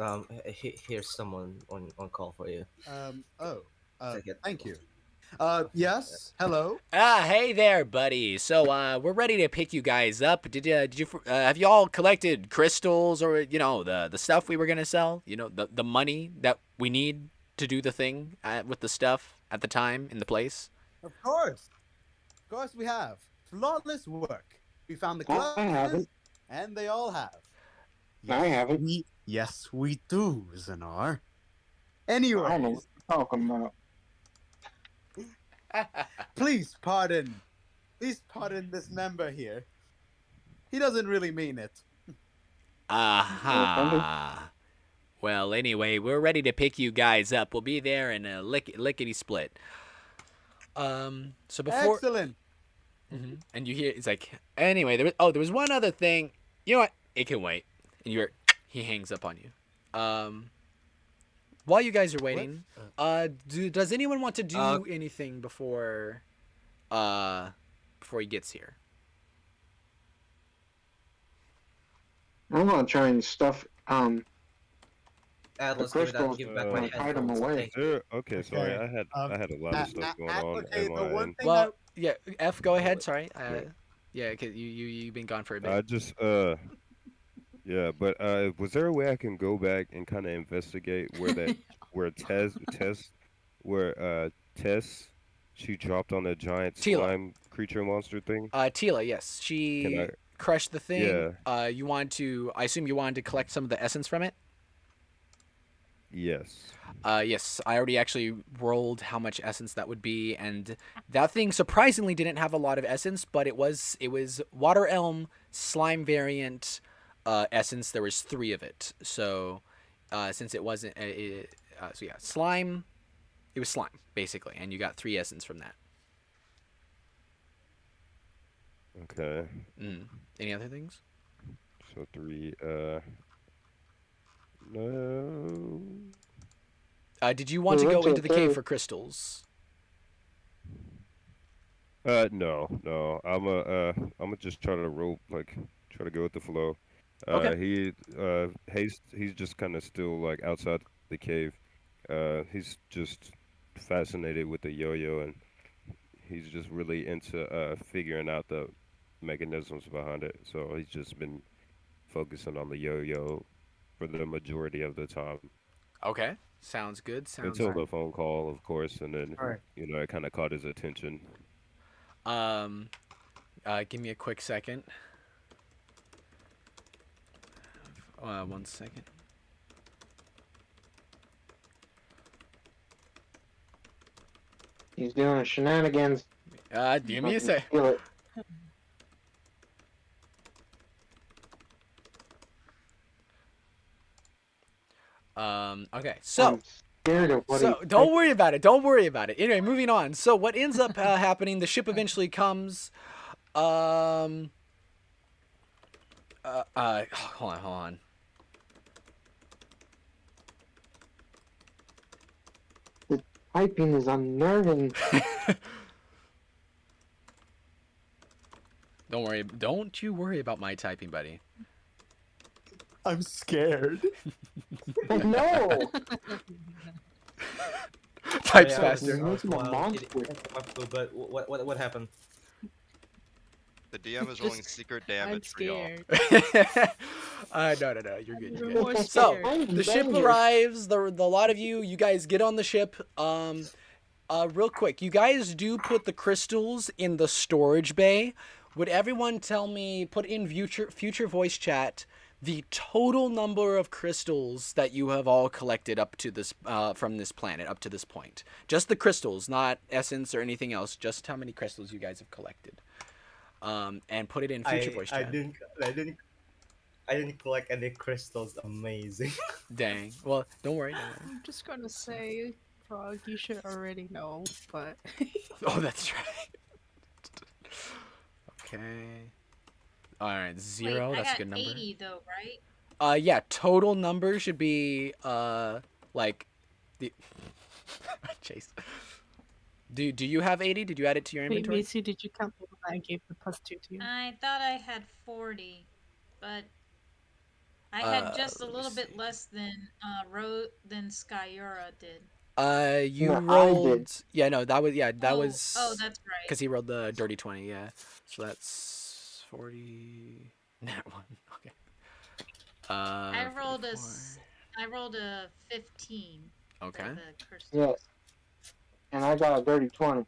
here's someone on call for you. Take it. Thank you. Yes. Hello. Hey there, buddy. So, we're ready to pick you guys up. Did you have you all collected crystals or the stuff we were gonna sell? The money that we need to do the thing with the stuff at the time in the place. Of course we have flawless work. We found the I haven't. clubs, and they all have. I haven't. Yes, we do, Zanar. I don't know what Anyway, you're talking about. please pardon this member here. He doesn't really mean it. Aha. Well, anyway, we're ready to pick you guys up. We'll be there in a lickety split. So before. Excellent. Mm-hmm. And you hear it's like anyway. There was one other thing. You know what? It can wait. And he hangs up on you. While you guys are waiting, does anyone want to do anything before he gets here? I'm gonna try and stuff Atlas, the crystals, give back my hide them headphones. away. Thank you. Okay, sorry. I had a lot of stuff going on. Okay, on the my one end. thing Well, yeah. F, go ahead. Sorry. Yeah. Yeah, cause you've been gone for a bit. I just yeah, but was there a way I can go back and kind of investigate where Tess she dropped on a giant Tila. slime creature monster thing? Tila, yes, she crushed the thing. Yeah. I assume you wanted to collect some of the essence from it. Yes. Yes, I already actually rolled how much essence that would be, and that thing surprisingly didn't have a lot of essence, but it was water elm slime variant essence. There was 3 of it, so since it wasn't, so yeah, slime. It was slime basically, and you got 3 essence from that. Okay. Any other things? So 3. No. Did you want to go into the cave for crystals? No. I'm just try to try to go with the flow. Okay. He's just kind of still like outside the cave. He's just fascinated with the yo-yo, and he's just really into figuring out the mechanisms behind it. So he's just been focusing on the yo-yo for the majority of the time. Okay. Sounds good. Until the phone call, of course, and then Alright. it kind of caught his attention. Give me a quick second. 1 second. He's doing shenanigans. Give me a sec. Feel it. Okay, so I'm scared of what so don't worry about it. Don't worry about it. Anyway, moving on. So what ends up happening? The ship eventually comes. Hold on. typing is unnerving. Don't you worry about my typing, buddy. I'm scared. No. Types Yeah, faster. You're making a Well, monster. my food, but what happened? The DM is rolling Just- secret I'm damage for y'all. scared. No, you're good. I'm You're even good. more So scared. the ship arrives. The lot of you guys get on the ship. Real quick, you guys do put the crystals in the storage bay. Would everyone tell me, put in future voice chat, the total number of crystals that you have all collected up to this from this planet up to this point? Just the crystals, not essence or anything else. Just how many crystals you guys have collected. And put it in future voice chat. I didn't collect any crystals. Amazing. Dang. Well, don't worry. I'm just gonna say, Frog, you should already know, but Oh, that's right. Okay. All right, 0. Wait, That's I a good got number. 80 though, right? Yeah. Total number should be like the Chase. Do you have 80? Did you add it to your wait, inventory? Macy, did you count the one I gave the +2 to you? I thought I had 40, but I had just a let me little bit see. less than than Skyura did. You No, I rolled. did. Yeah, no, that was was. Oh, that's right. Because he rolled the dirty 20. Yeah, so that's 40. Net one. Okay. I rolled 44. I rolled a 15. Okay. For the crystals. Yes. And I got a dirty 20.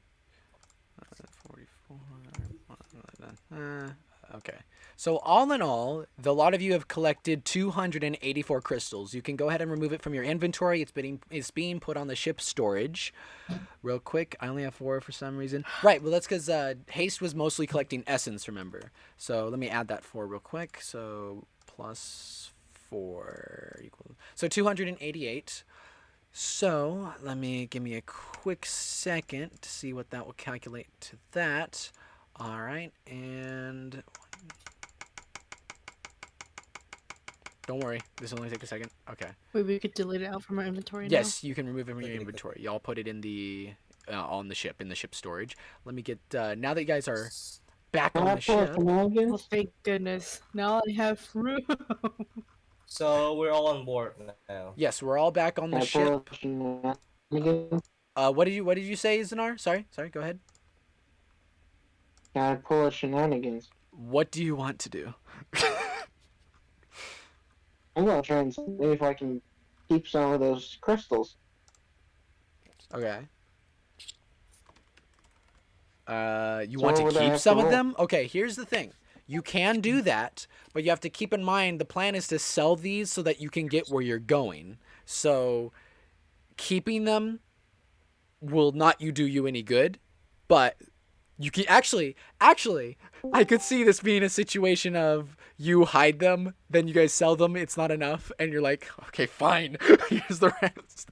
44. Okay. So all in all, a lot of you have collected 284 crystals. You can go ahead and remove it from your inventory. It's being put on the ship storage. Real quick, I only have 4 for some reason. Right. Well, that's because Haste was mostly collecting essence. Remember. So let me add that 4 real quick. So plus 4 equals 288. So give me a quick second to see what that will calculate to that. All right, and don't worry, this will only take a second. Okay. Wait, we could delete it out from our inventory now? Yes, you can remove it from your inventory. Y'all put it in the on the ship, ship storage. Let me get now that you guys are back on the ship. Oh, thank goodness. Now I have room. So we're all on board now. Yes, we're all back on the ship. What did you say, Zanar? Sorry, go ahead. Gotta pull a shenanigans. What do you want to do? I'm gonna try and see if I can keep some of those crystals. Okay. You So want what to would I keep have some to of roll? them? Okay, here's the thing. You can do that, but you have to keep in mind the plan is to sell these so that you can get where you're going. So keeping them will not do you any good, but you can actually I could see this being a situation of you hide them, then you guys sell them, it's not enough, and you're like, okay, fine, here's the rest.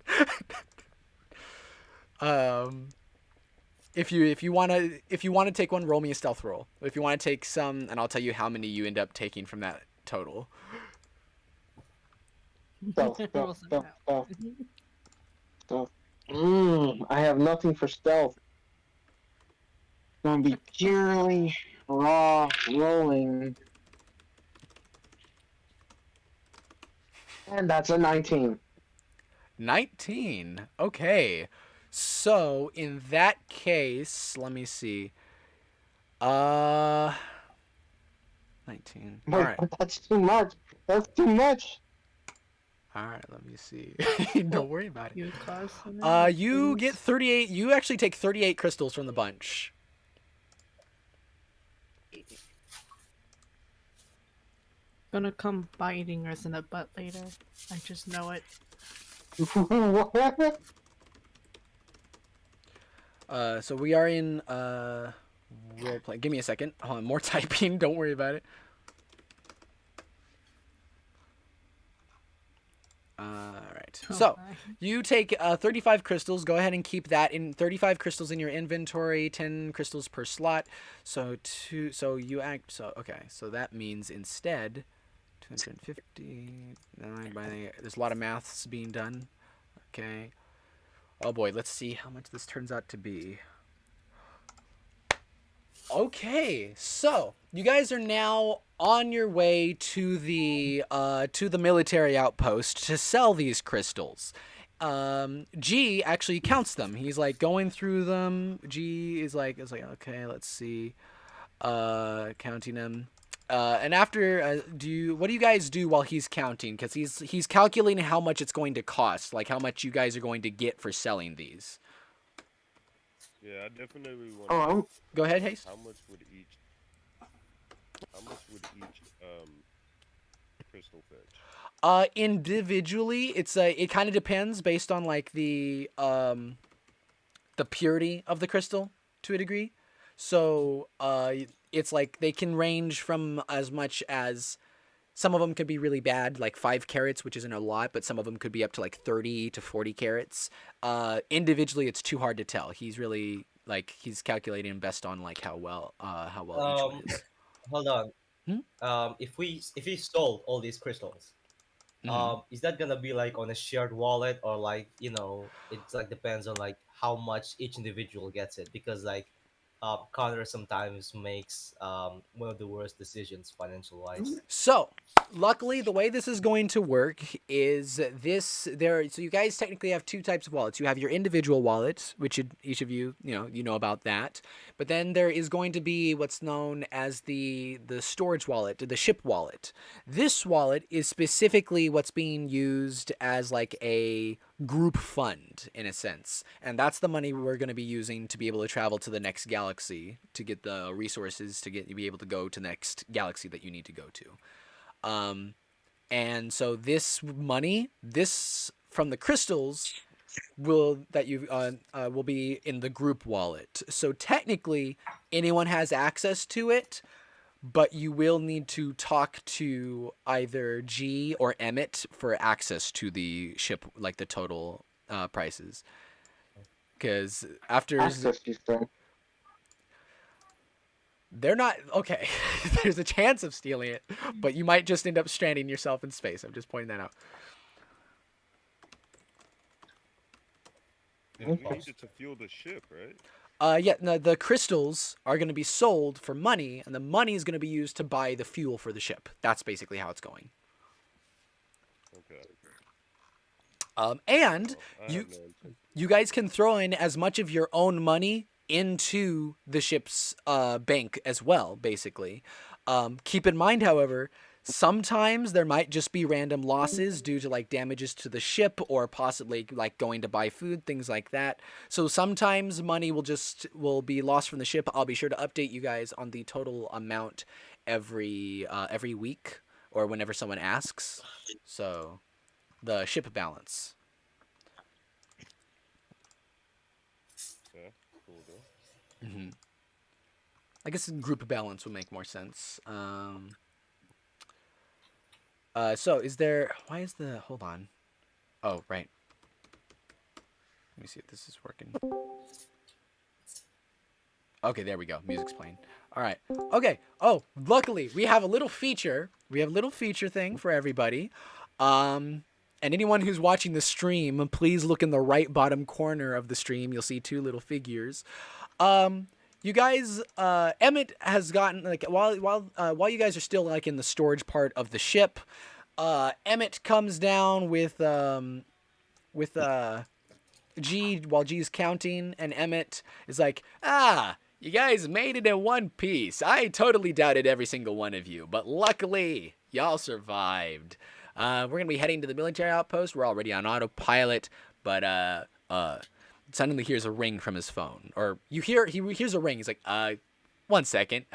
If you want to take one, roll me a stealth roll. If you want to take some, and I'll tell you how many you end up taking from that total. Stealth. I have nothing for stealth. It's gonna be purely raw rolling. And that's a 19. 19. Okay. So, in that case, let me see. 19. Wait, All right. that's too much. That's too much. All right, let me see. Don't worry about it. You get 38. You actually take 38 crystals from the bunch. Gonna come biting us in the butt later. I just know it. So we are in role play. Give me a second. Hold on, more typing. Don't worry about it. Alright. So, you take 35 crystals. Go ahead and keep that in 35 crystals in your inventory, 10 crystals per slot. So okay. So that means instead 250 there's a lot of maths being done. Okay. Oh boy, let's see how much this turns out to be. Okay, so you guys are now on your way to the military outpost to sell these crystals. G actually counts them. He's like going through them. G is like, okay, let's see, counting them. And after, what do you guys do while he's counting? Because he's calculating how much it's going to cost, like how much you guys are going to get for selling these. Yeah, I definitely want. Oh, Go ahead, Hayes. How much would each crystal fetch? Individually, it's it kind of depends based on like the purity of the crystal to a degree. So it's like they can range from as much as, some of them could be really bad, like 5 carats, which isn't a lot, but some of them could be up to like 30 to 40 carats. Individually, it's too hard to tell. He's really like, he's calculating based on like how well each one is. Hold on. Hmm? If we sold all these crystals, Mhm. is that gonna be like on a shared wallet, or like, it's like depends on like how much each individual gets it, because like Connor sometimes makes one of the worst decisions financial wise. So, luckily, the way this is going to work is so you guys technically have 2 types of wallets. You have your individual wallet, which each of you, you know about that. But then there is going to be what's known as the storage wallet, the ship wallet. This wallet is specifically what's being used as like a group fund in a sense. And that's the money we're going to be using to be able to travel to the next galaxy, to get the resources to be able to go to the next galaxy that you need to go to. And so this money, this from the crystals, will be in the group wallet. So technically, anyone has access to it, but you will need to talk to either G or Emmett for access to the ship, like the total prices. Because after access, you said. they're not okay. There's a chance of stealing it, but you might just end up stranding yourself in space. I'm just pointing that out. We need it to fuel the ship, right? Yeah, no, the crystals are going to be sold for money, and the money is going to be used to buy the fuel for the ship. That's basically how it's going. Okay. And you guys can throw in as much of your own money into the ship's bank as well, basically. Keep in mind, however, sometimes there might just be random losses due to like damages to the ship, or possibly like going to buy food, things like that. So sometimes money will be lost from the ship. I'll be sure to update you guys on the total amount every week, or whenever someone asks. So the ship balance. Yeah, cool though. Mm-hmm. I guess group balance would make more sense. So is there? Why is the? Hold on. Oh, right. Let me see if this is working. Okay, there we go. Music's playing. All right. Okay. Oh, luckily we have a little feature. We have a little feature thing for everybody. And anyone who's watching the stream, please look in the right bottom corner of the stream. You'll see 2 little figures. You guys, Emmett has gotten like while you guys are still like in the storage part of the ship, Emmett comes down with G while G's counting, and Emmett is like, you guys made it in one piece. I totally doubted every single one of you, but luckily y'all survived. We're gonna be heading to the military outpost. We're already on autopilot, but suddenly hears a ring from his phone, or he hears a ring. He's like, 1 second.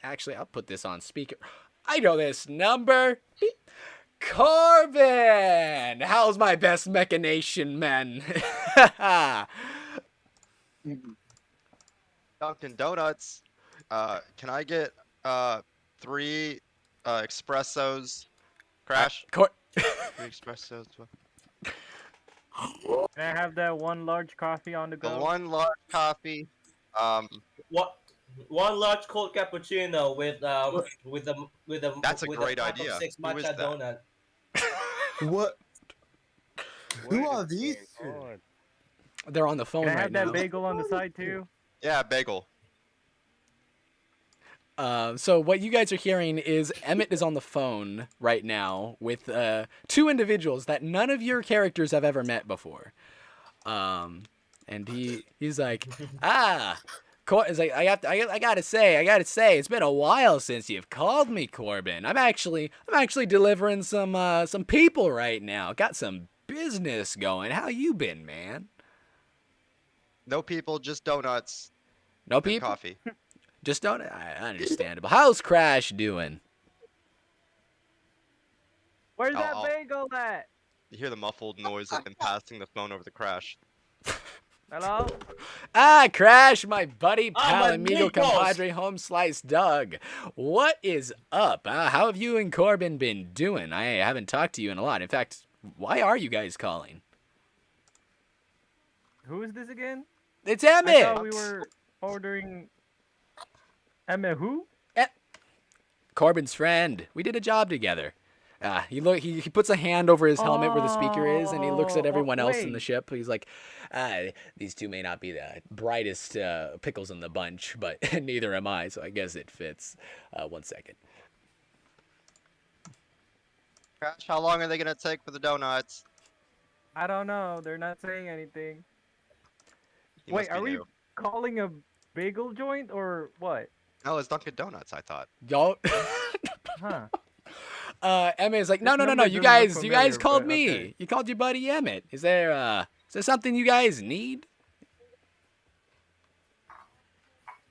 Actually, I'll put this on speaker. I know this number. Corbin, how's my best machination man? Dunkin' Donuts. Can I get 3 espressos? Crash. 3 espressos. Can I have that 1 large coffee on the go? The 1 large coffee. What? 1 large cold cappuccino with That's a with great top of idea. 6 Who is matcha that? donut. What? Who What are is these? going on? They're on the phone Can I right have that now. bagel on the side too? Yeah, bagel. So what you guys are hearing is Emmett is on the phone right now with two individuals that none of your characters have ever met before. And he's like, is like, I gotta say, it's been a while since you've called me, Corbin. I'm actually delivering some people right now. Got some business going. How you been, man? No people, just donuts. No and people. coffee. Just don't. Understandable. How's Crash doing? Where's that bagel at? You hear the muffled noise of him passing the phone over the Crash. Hello? Crash, my buddy, pal, my amigo, meatballs! compadre, home slice Doug. What is up? How have you and Corbin been doing? I haven't talked to you in a lot. In fact, why are you guys calling? Who is this again? It's Emmett. I thought we were ordering. Emmett who? Corbin's friend. We did a job together. He puts a hand over his helmet where the speaker is, and he looks at everyone else in the ship. He's like, these two may not be the brightest pickles in the bunch, but neither am I, so I guess it fits. 1 second. Crash, how long are they gonna take for the donuts? I don't know. They're not saying anything. You Wait, must be are we new. calling a bagel joint or what? No, it's Dunkin' Donuts, I thought. Y'all. Huh. Emmett is like, no. number You doesn't guys look familiar, called but me. okay. You called your buddy Emmett. Is there something you guys need?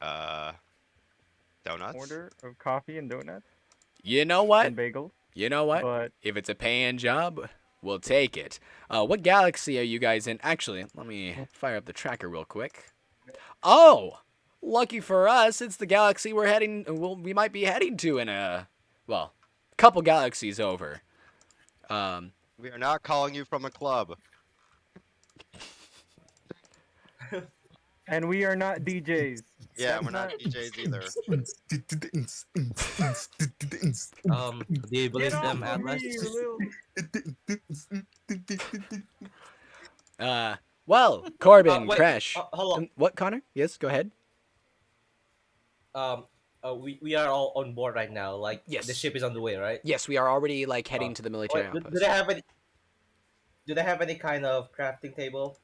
Donuts? Order of coffee and donuts You know what? and bagels. You know what? But If it's a paying job, we'll take it. What galaxy are you guys in? Actually, let me fire up the tracker real quick. Oh, lucky for us, it's the galaxy we might be heading to in a couple galaxies over. We are not calling you from a club. and we are not DJs. Yeah, That's we're not DJs either. Do you believe Get off them, of Atlas? me, you little... Well, Corbin, wait, Crash. hold on. What, Connor? Yes, go ahead. We are all on board right now. Like, Yes. the ship is on the way, right? Yes, we are already heading to the military Wait, do outpost. they have any? Do they have any kind of crafting table?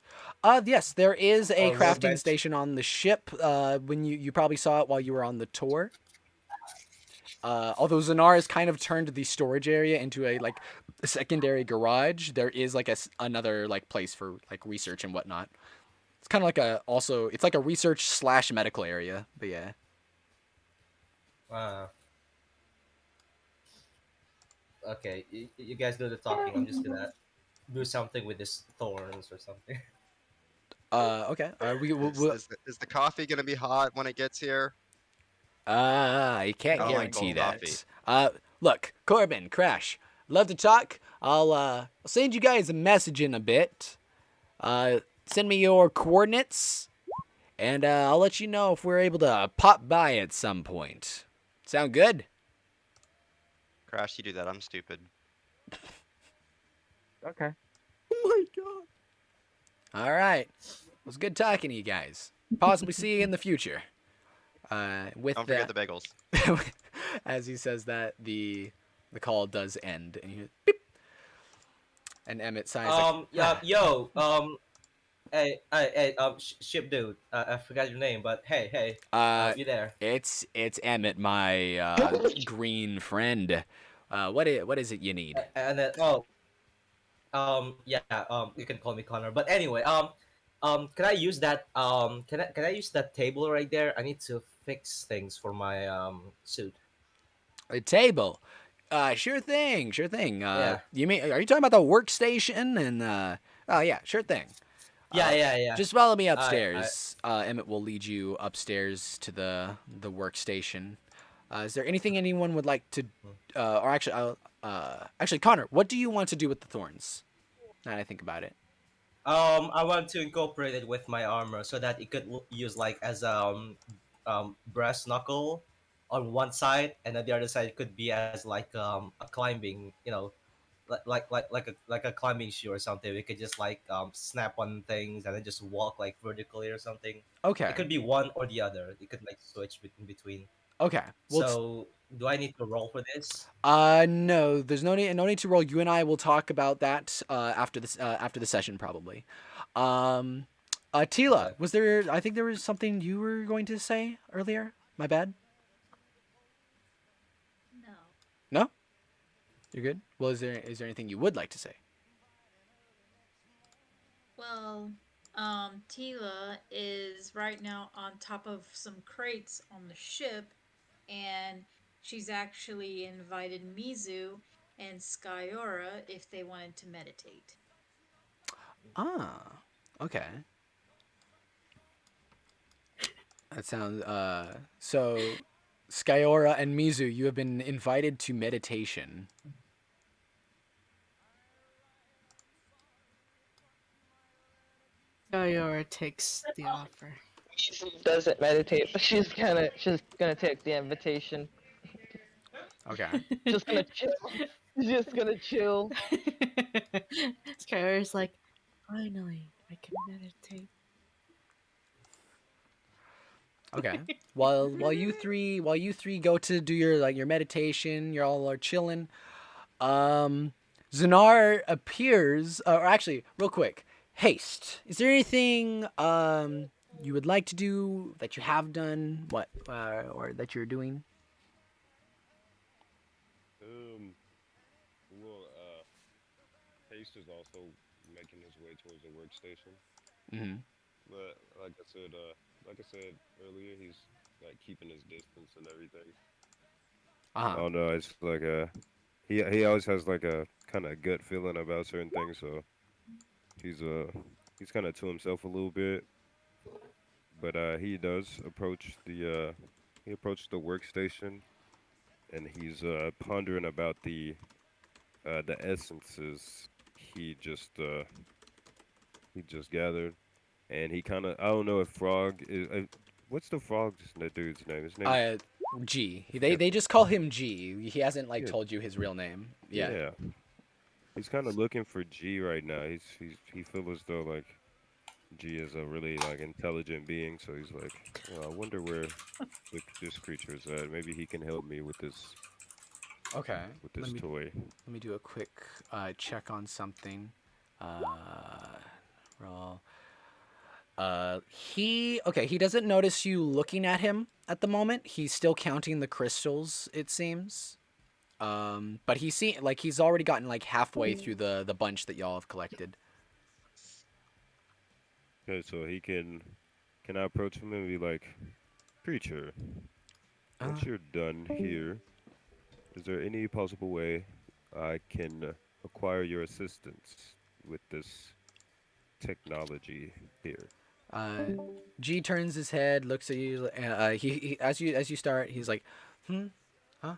Yes, there is a Or crafting workbench? station on the ship. When you probably saw it while you were on the tour. Although Zanar has kind of turned the storage area into a secondary garage, there is another place for research and whatnot. It's kind of it's like a research / medical area. But yeah. Okay, you guys do the talking. I'm just gonna do something with these thorns or something. Okay. Is the coffee gonna be hot when it gets here? I can't I don't like guarantee cold that. Look, Corbin, Crash, love to talk. I'll send you guys a message in a bit. Send me your coordinates, and I'll let you know if we're able to pop by at some point. Sound good? Crash, you do that. I'm stupid. Okay. Oh my god. All right. It was good talking to you guys. Possibly see you in the future. With Don't forget the bagels. As he says that, the call does end, and you beep. And Emmett sighs ship dude. I forgot your name, but hey, you there? It's Emmett, my green friend. What is it you need? And then you can call me Connor. But anyway, can I use that? Can I use that table right there? I need to fix things for my suit. A table. Sure thing. Yeah. Are you talking about the workstation? And oh yeah, sure thing. Yeah. Just follow me upstairs. Emmett will lead you upstairs to the workstation. Is there anything anyone would like to, or actually, Connor, what do you want to do with the thorns? Now that I think about it. I want to incorporate it with my armor so that it could use as brass knuckle on one side, and then the other side could be as a climbing, like a climbing shoe or something. We could just snap on things and then just walk vertically or something. Okay. It could be one or the other. It could switch in between. Okay. Well, So, do I need to roll for this? no, there's no need to roll. You and I will talk about that after the session probably. Um, Tila, Okay. was there? I think there was something you were going to say earlier. My bad. No. No, you're good. Well, is there anything you would like to say? Well, Tila is right now on top of some crates on the ship, and she's actually invited Mizu and Skyora if they wanted to meditate. Ah, okay. That sounds so. Skyora and Mizu, you have been invited to meditation. Sayora takes the offer. She doesn't meditate, but she's gonna take the invitation. Okay. Just gonna chill. Just gonna chill. Skyra's like, finally, I can meditate. Okay. While you three go to do your meditation, you're all are chilling. Zanar appears, or actually, real quick, haste. Is there anything you would like to do that you have done, or that you're doing? Well, Haste is also making his way towards the workstation. Mm-hmm. But like I said earlier, he's like keeping his distance and everything. I Uh-huh. don't know. It's like he always has like a kind of gut feeling about certain things, so he's he's kind of to himself a little bit. But he does approach he approached the workstation, and he's pondering about the essences he just gathered, and he kind of I don't know if Frog is what's the frog's the dude's name? His name's Uh, G. yeah, They just call him G. He hasn't like yeah, told you his real name yet. yeah. He's kind of looking for G right now. He feels as though like G is a really like intelligent being, so he's like, I wonder where this creature is at. Maybe he can help me Okay. with this toy. Let me do a quick check on something. Roll. He doesn't notice you looking at him at the moment. He's still counting the crystals, it seems. But he's already gotten like halfway through the bunch that y'all have collected. Okay, so can I approach him and be like, creature, once you're done here, is there any possible way I can acquire your assistance with this technology here? G turns his head, looks at you. He as you start, he's like, huh,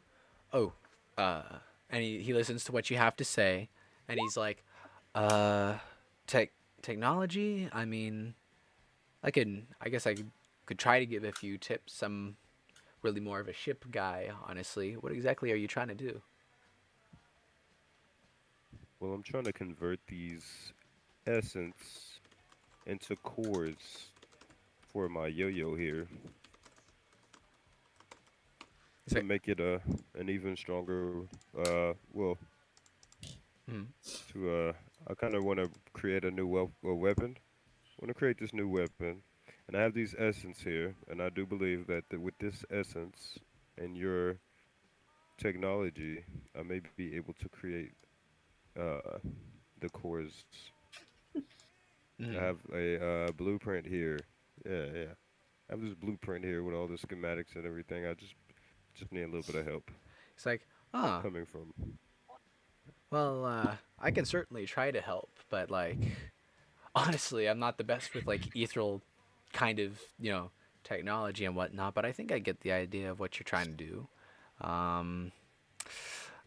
oh, and he listens to what you have to say, and he's like, uh, technology. I mean, I guess I could try to give a few tips. I'm really more of a ship guy, honestly. What exactly are you trying to do? Well, I'm trying to convert these essence into cores for my yo-yo here He's to like, make it an even stronger well hmm. I kind of want to create a new weapon. I want to create this new weapon, and I have these essence here, and I do believe that with this essence and your technology, I may be able to create uh the cores. I have a blueprint here. Yeah, yeah. I have this blueprint here with all the schematics and everything. I just need a little bit of help He's like, ah, coming from. well, I can certainly try to help, but like, honestly, I'm not the best with like ethereal kind of technology and whatnot. But I think I get the idea of what you're trying to do. Um,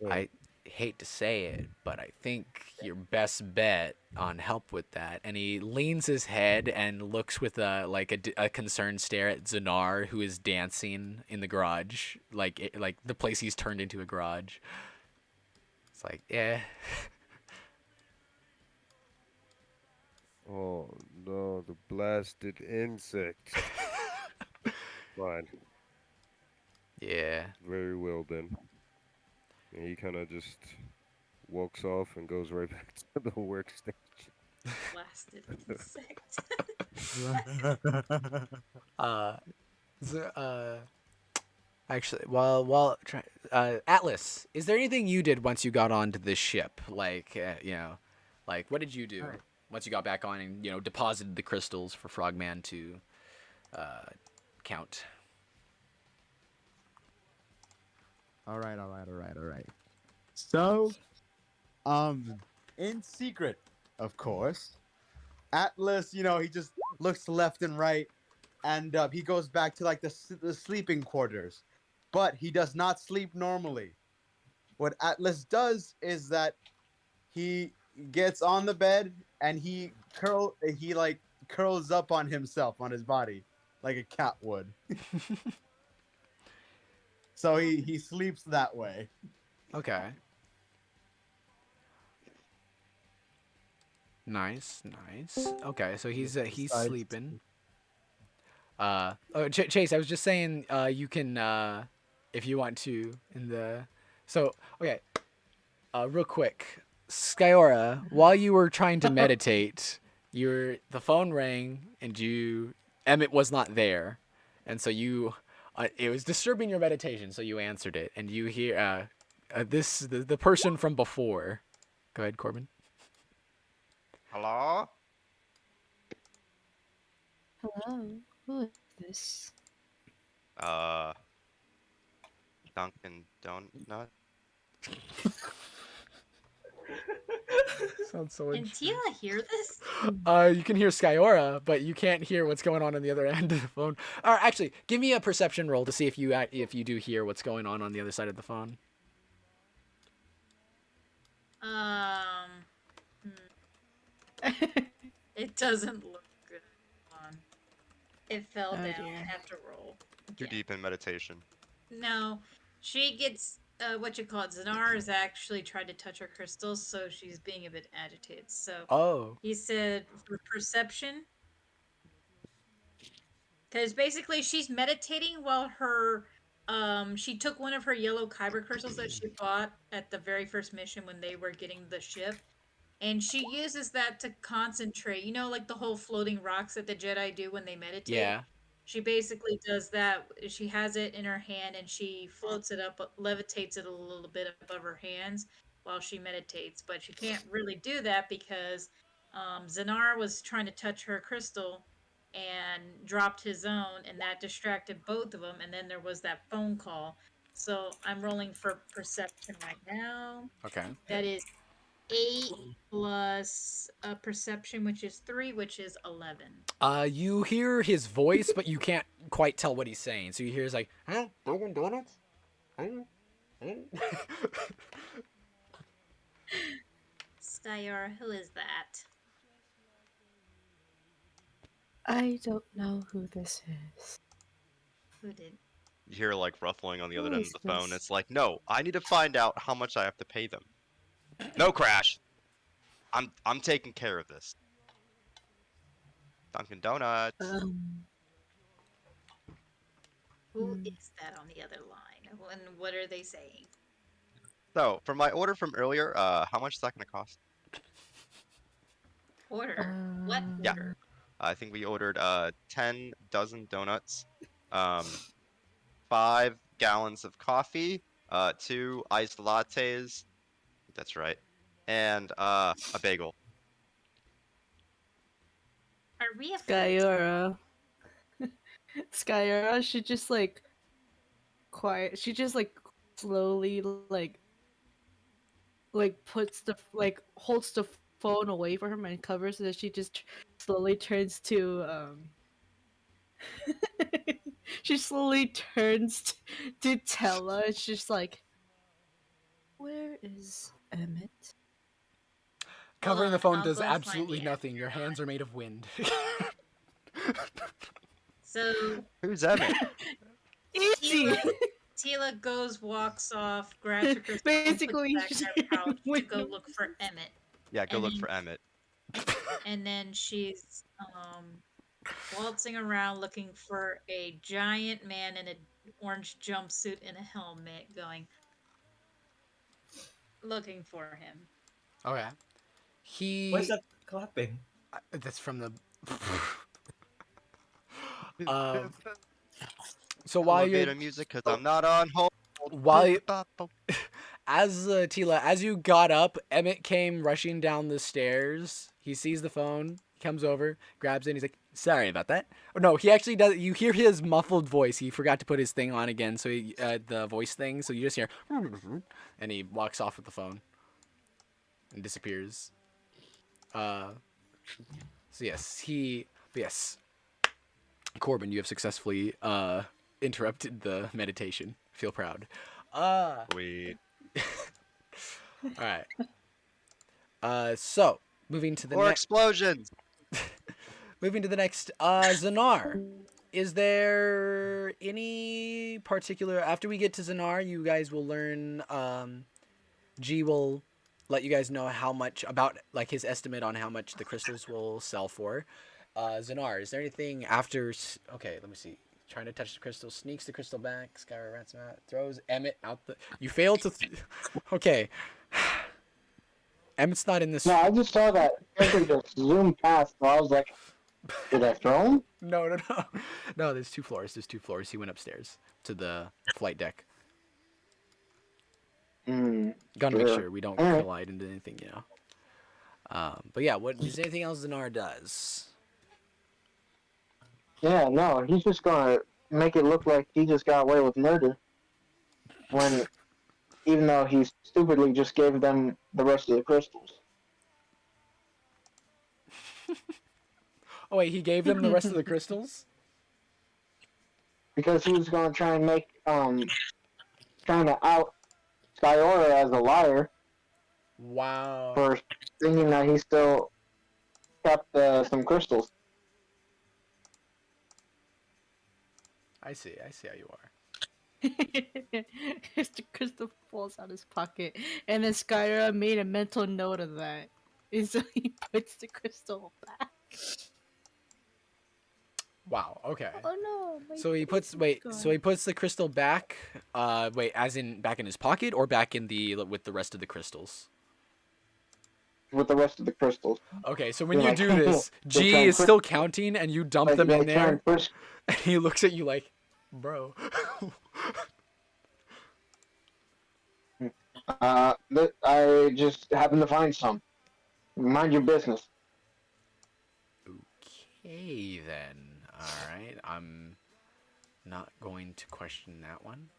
Well, I hate to say it, but I think your best bet on help with that. And he leans his head and looks with a concerned stare at Zanar, who is dancing in the garage, like the place he's turned into a garage. It's like, yeah. oh no, the blasted insect. Fine. Yeah. Very well then. And he kind of just walks off and goes right back to the workstation. Blasted insect. Uh, actually, Atlas, is there anything you did once you got onto this ship? Like, like what did you do once you got back on and deposited the crystals for Frogman to count? All right. So, in secret, of course, Atlas, he just looks left and right, and he goes back to like the sleeping quarters, but he does not sleep normally. What Atlas does is that he gets on the bed and he curls up on himself on his body like a cat would. So he sleeps that way. Okay. Nice. Okay, so he's Decides- sleeping. Chase, I was just saying, you can, if you want to, okay, real quick, Skyora, while you were trying to meditate, the phone rang and Emmett was not there, and so it was disturbing your meditation, so you answered it, and you hear, the person from before. Go ahead, Corbin. Hello? Hello, who is this? Dunkin' Donut? Sounds so Can Tila hear this? You can hear Skyora, but you can't hear what's going on the other end of the phone. Or actually, give me a perception roll to see if you do hear what's going on the other side of the phone. It doesn't look good. Hold on. It fell Oh, down. dear. I have to roll. Too deep in meditation. No, she gets Zanar has actually tried to touch her crystals, so she's being a bit agitated. So he said for perception, because basically she's meditating while she took one of her yellow kyber crystals that she bought at the very first mission when they were getting the ship. And she uses that to concentrate. Like the whole floating rocks that the Jedi do when they meditate. Yeah. She basically does that. She has it in her hand and she floats it up, levitates it a little bit above her hands while she meditates. But she can't really do that because Zanar was trying to touch her crystal and dropped his own, and that distracted both of them. And then there was that phone call. So I'm rolling for perception right now. Okay. That is 8 plus perception, which is 3, which is 11. You hear his voice, but you can't quite tell what he's saying. So you hear he's like, huh? Dunkin' Donuts? Skyar, who is that? I don't know who this is. Who did? You hear like ruffling on the other Who end is of the phone. this? It's like, no, I need to find out how much I have to pay them. No, Crash. I'm taking care of this. Dunkin' Donuts. Who is that on the other line? And what are they saying? So, for my order from earlier, how much is that gonna cost? Order? What Yeah. order? I think we ordered 10 dozen donuts, 5 gallons of coffee, 2 iced lattes. That's right, and a bagel. Are we a Skyora. Skyora, she just like quiet. She just like slowly puts holds the phone away from him and covers it. She just slowly turns to she slowly turns to Tella. It's just like, where is Emmett? Covering the on, phone I'll does go find absolutely the nothing. Your hands are made of wind. So Who's Emmett? Easy. Tila goes, walks off, grabs her crystal, Basically, and puts it back in her pouch to go look for Emmett. Yeah, go And look then- for Emmett. And then she's waltzing around looking for a giant man in a orange jumpsuit and a helmet, going, looking for him. Okay. Where's He. that clapping? That's from the. um. So while you're Elevator music, cause I'm not on hold. while you, as Tila, as you got up, Emmett came rushing down the stairs. He sees the phone, comes over, grabs it, and he's like, "Sorry about that." Oh, no, he actually does. You hear his muffled voice. He forgot to put his thing on again, so he, the voice thing. So you just hear, and he walks off with the phone and disappears. So yes, Corbin, you have successfully interrupted the meditation. Feel proud. Sweet. All right. So moving to the Or next. explosions. Moving to the next. Zanar. Is there any particular after we get to Zanar, you guys will learn. G will let you guys know how much about like his estimate on how much the crystals will sell for. Zanar, is there anything after? Okay, let me see. Trying to touch the crystal, sneaks the crystal back. Skyra rats him out, throws Emmett out the. You fail to. Okay. Emmett's not in this. No, I just saw that character just zoom past, so I was like, did I throw him? No. No, there's 2 floors. He went upstairs to the flight deck. Gotta make sure we don't collide into anything, you know. But yeah, what is anything else Zanar does? Yeah, no, he's just gonna make it look like he just got away with murder. When, even though he stupidly just gave them the rest of the crystals. Oh wait, he gave them the rest of the crystals? Because he was gonna try and make, trying to out Skyora as a liar. Wow. For thinking that he still kept some crystals. I see how you are. The crystal falls out his pocket, and then Skyra made a mental note of that. And so he puts the crystal back. Wow. Okay. Oh no! So he puts the crystal back. As in back in his pocket or back in the with the rest of the crystals. With the rest of the crystals. Okay, so when you do this, G is still counting, and you dump them in there. And he looks at you like, bro. I just happened to find some. Mind your business. Okay, then. All right, I'm not going to question that one.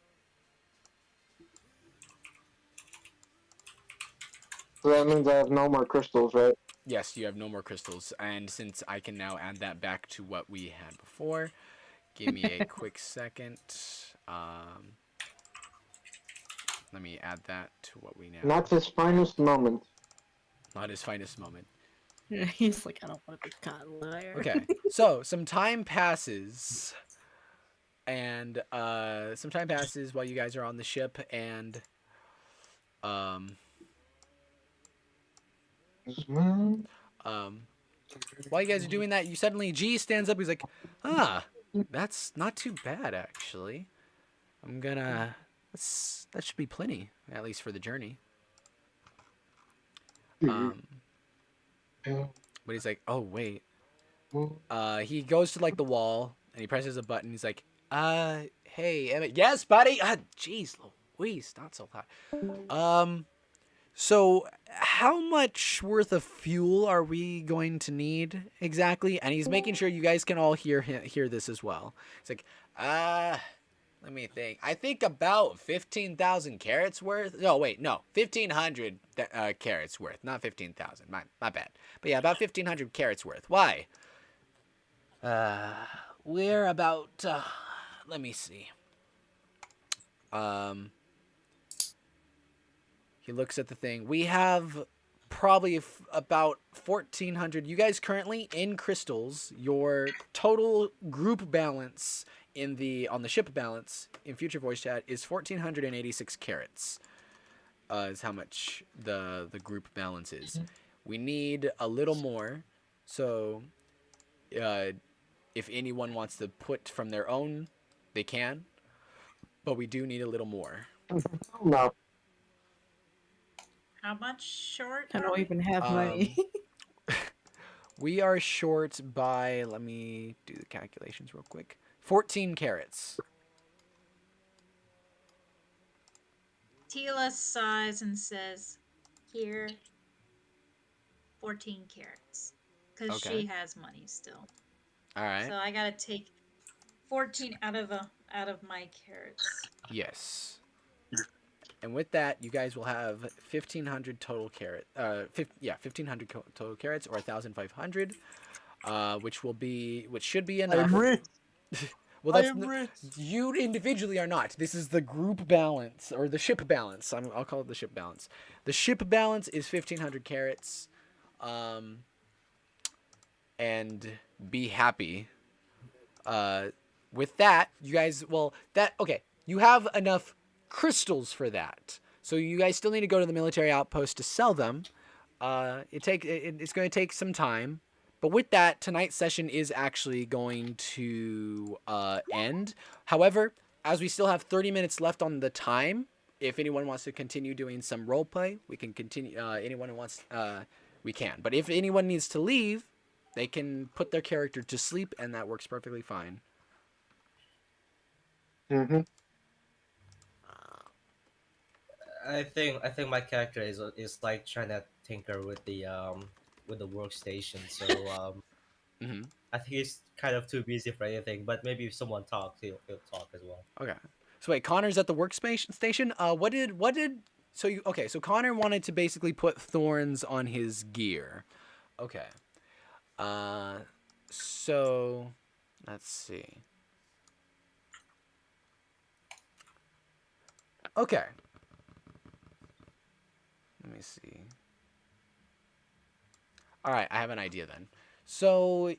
So that means I have no more crystals, right? Yes, you have no more crystals, and since I can now add that back to what we had before, give me a quick second. Let me add that to what we now. Not his finest moment. Not his finest moment. He's like, I don't want to be caught a liar. Okay, so some time passes, and while you guys are on the ship, and while you guys are doing that, you suddenly G stands up. He's like, that's not too bad actually. That should be plenty, at least for the journey. But he's like, oh wait. He goes to like the wall and he presses a button. He's like, hey Emmett, yes buddy. Jeez Louise, not so loud. So how much worth of fuel are we going to need exactly? And he's making sure you guys can all hear this as well. It's like, let me think. I think about 15,000 carats worth. No, wait, no, 1,500 carats worth, not 15,000. My bad. But yeah, about 1,500 carats worth. Why? We're about. Let me see. He looks at the thing. We have probably about 1,400. You guys currently in crystals. Your total group balance on the ship balance in future voice chat is 1,486 carats. Is how much the group balance is. We need a little more. So, if anyone wants to put from their own, they can. but we do need a little more. No. How much short? I are don't we? even have money. We are short by, let me do the calculations real quick, 14 carats. Tila sighs and says, "Here, 14 carats," because Okay. she has money still. All right. So I gotta take 14 out of my carats. Yes. And with that, you guys will have 1,500 total carat. 1,500 total carats, or 1,500, which should be enough. I'm rich. Well, I that's am rich. you individually are not. This is the group balance or the ship balance. I'll call it the ship balance. The ship balance is 1,500 carats, and be happy. With that, you guys, okay, you have enough crystals for that. So you guys still need to go to the military outpost to sell them. It's going to take some time. But with that, tonight's session is actually going to end. However, as we still have 30 minutes left on the time, if anyone wants to continue doing some role play, we can continue. Anyone who wants, we can. But if anyone needs to leave, they can put their character to sleep, and that works perfectly fine. Mm-hmm. I think my character is like trying to tinker with the workstation. So Mm-hmm. I think he's kind of too busy for anything. But maybe if someone talks, he'll talk as well. Okay. So wait, Connor's at the workstation station. So Connor wanted to basically put thorns on his gear. Okay. So let's see. Okay. Let me see. All right, I have an idea then. So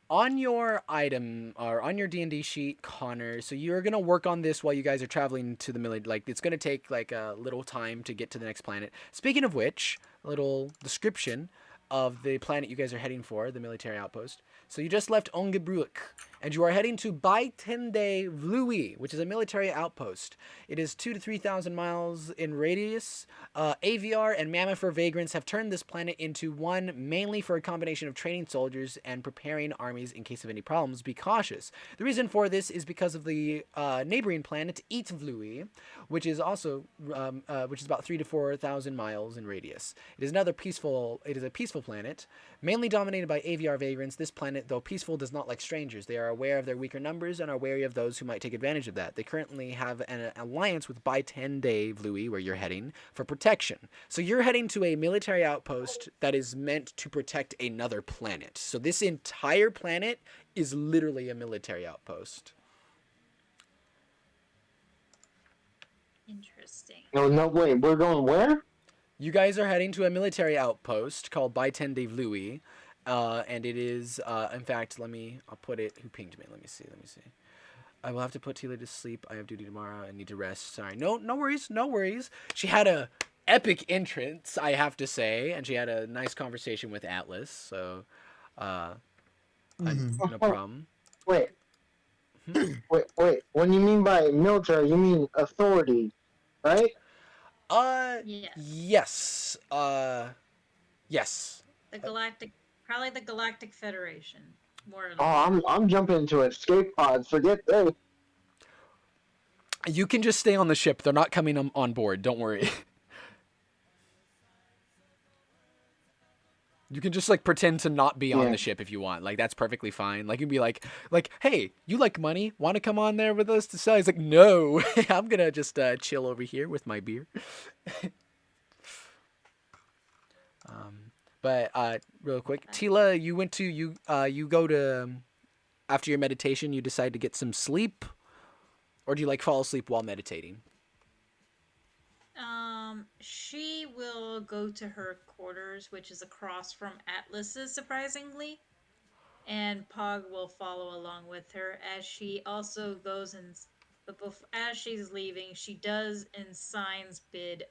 on your item or on your D&D sheet, Connor, so you're going to work on this while you guys are traveling to the military. Like, it's going to take like a little time to get to the next planet. Speaking of which, a little description of the planet you guys are heading for, the military outpost. So you just left Ongebruik, and you are heading to Baitende Vlui, which is a military outpost. It is 2,000 to 3,000 miles in radius. AVR and Mammofer vagrants have turned this planet into one mainly for a combination of training soldiers and preparing armies in case of any problems. Be cautious. The reason for this is because of the neighboring planet Vlui, which is also which is about 3,000 to 4,000 miles in radius. It is a peaceful planet, mainly dominated by AVR vagrants. This planet, though peaceful, does not like strangers. They are aware of their weaker numbers and are wary of those who might take advantage of that. They currently have an alliance with Baitende Vlui, where you're heading, for protection. So you're heading to a military outpost that is meant to protect another planet. So this entire planet is literally a military outpost. Interesting. No, wait. We're going where? You guys are heading to a military outpost called Baitende Vlui, and it is, in fact, I'll put it, who pinged me? Let me see. I will have to put Tila to sleep. I have duty tomorrow. I need to rest. Sorry. No worries. She had a epic entrance, I have to say, and she had a nice conversation with Atlas, so, no problem. Wait. wait. When you mean by military, you mean authority, right? Yes. Yes. Probably the Galactic Federation. More. I'm jumping into escape pods. Forget this. You can just stay on the ship. They're not coming on board. Don't worry. You can just like pretend to not be on the ship if you want. Like that's perfectly fine. Like you'd be like, hey, you like money? Want to come on there with us to sell? He's like, no, I'm gonna just chill over here with my beer. But real quick, Tila, you go to after your meditation, you decide to get some sleep, or do you like fall asleep while meditating? She will go to her quarters, which is across from Atlas's, surprisingly. And Pog will follow along with her as she also goes and... But as she's leaving, she does in signs bid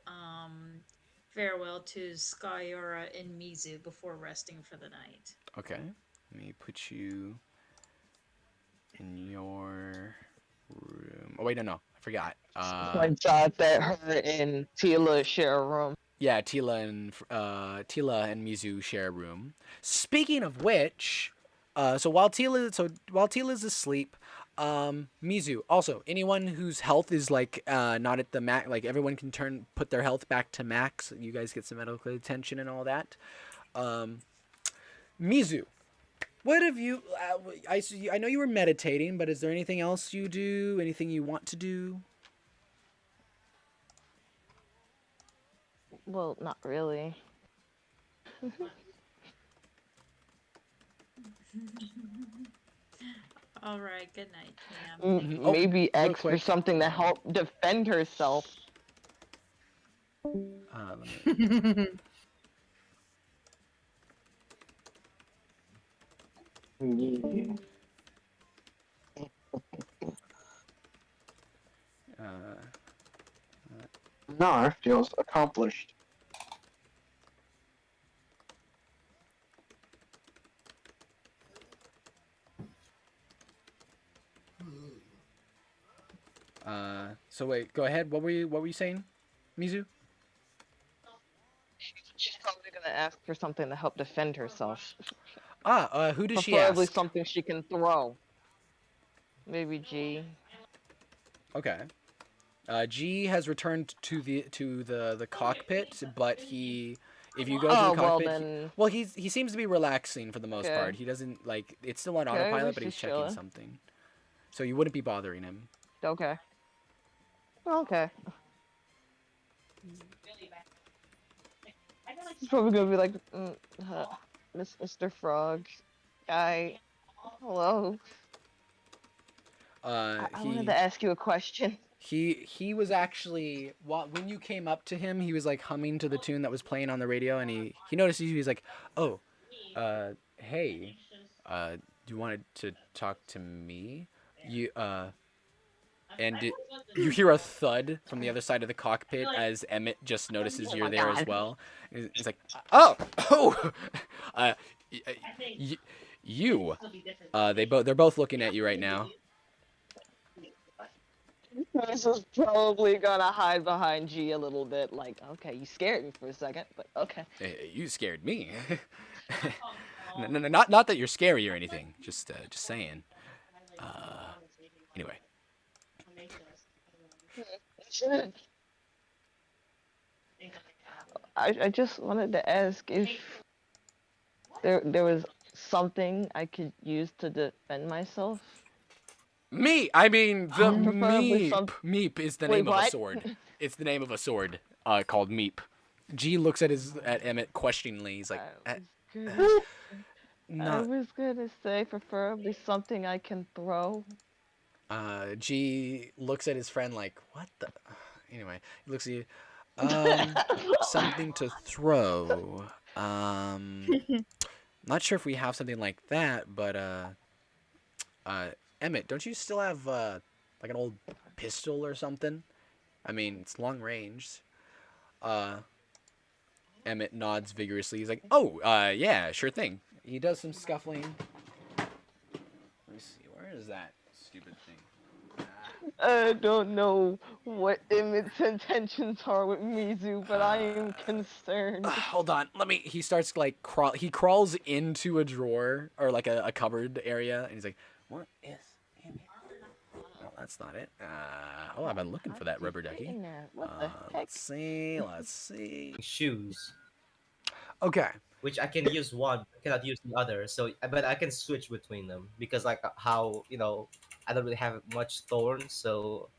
farewell to Skyora and Mizu before resting for the night. Okay. Let me put you in your... room. Oh wait, no, I forgot. I thought that her and Tila share a room. Yeah, Tila and Mizu share a room. Speaking of which, so while Tila's asleep, Mizu, also anyone whose health is like not at the max, like everyone can put their health back to max. You guys get some medical attention and all that. Mizu, what have you? I know you were meditating, but is there anything else you do? Anything you want to do? Well, not really. All right. Good night, Cam. Oh, Maybe real X for quick. something to help defend herself. Let me- Yeah. Nar feels accomplished. So wait, go ahead. What were you saying, Mizu? She's probably gonna ask for something to help defend herself. Who does she Preferably ask? something she can throw. Maybe G. Okay. G has returned to the cockpit, but if you go to the Oh, well cockpit, then. he seems to be relaxing for the most Okay. part. He doesn't like it's still on Okay, autopilot, he's but he's just checking chilling. something. So you wouldn't be bothering him. Okay. Okay. He's probably gonna be like, Mr. Frog, hello. I wanted to ask you a question. He was actually when you came up to him, he was like humming to the tune that was playing on the radio, and he noticed you. He was like, "Oh, hey, you wanted to talk to me? You hear a thud from the other side of the cockpit as Emmett just notices you're there as well. He's like, "Oh, you." They're both looking at you right now. This is probably gonna hide behind G a little bit, like, okay, you scared me for a second, but okay. You scared me. No, not that you're scary or anything. Just saying. Anyway. I just wanted to ask if there was something I could use to defend myself. I mean, the Preferably Meep. Meep is the Wait, name of a what? sword. It's the name of a sword called Meep. G looks at Emmett questioningly. He's like, I not. was gonna say preferably something I can throw. G looks at his friend like, what the? Anyway, he looks at you. Something to throw. Not sure if we have something like that, but Emmett, don't you still have like an old pistol or something? I mean, it's long range. Emmett nods vigorously. He's like, "Oh, yeah, sure thing." He does some scuffling. Let me see. Where is that stupid thing? I don't know what Emmett's intentions are with Mizu, but I am concerned. Hold on. He starts like he crawls into a drawer or like a cupboard area, and he's like, "What is in here?" Well, that's not it. I've been looking for that rubber ducky. What the heck? Let's see. Shoes, Okay. which I can use one, but cannot use the other. So, but I can switch between them because, like, how I don't really have much thorns, so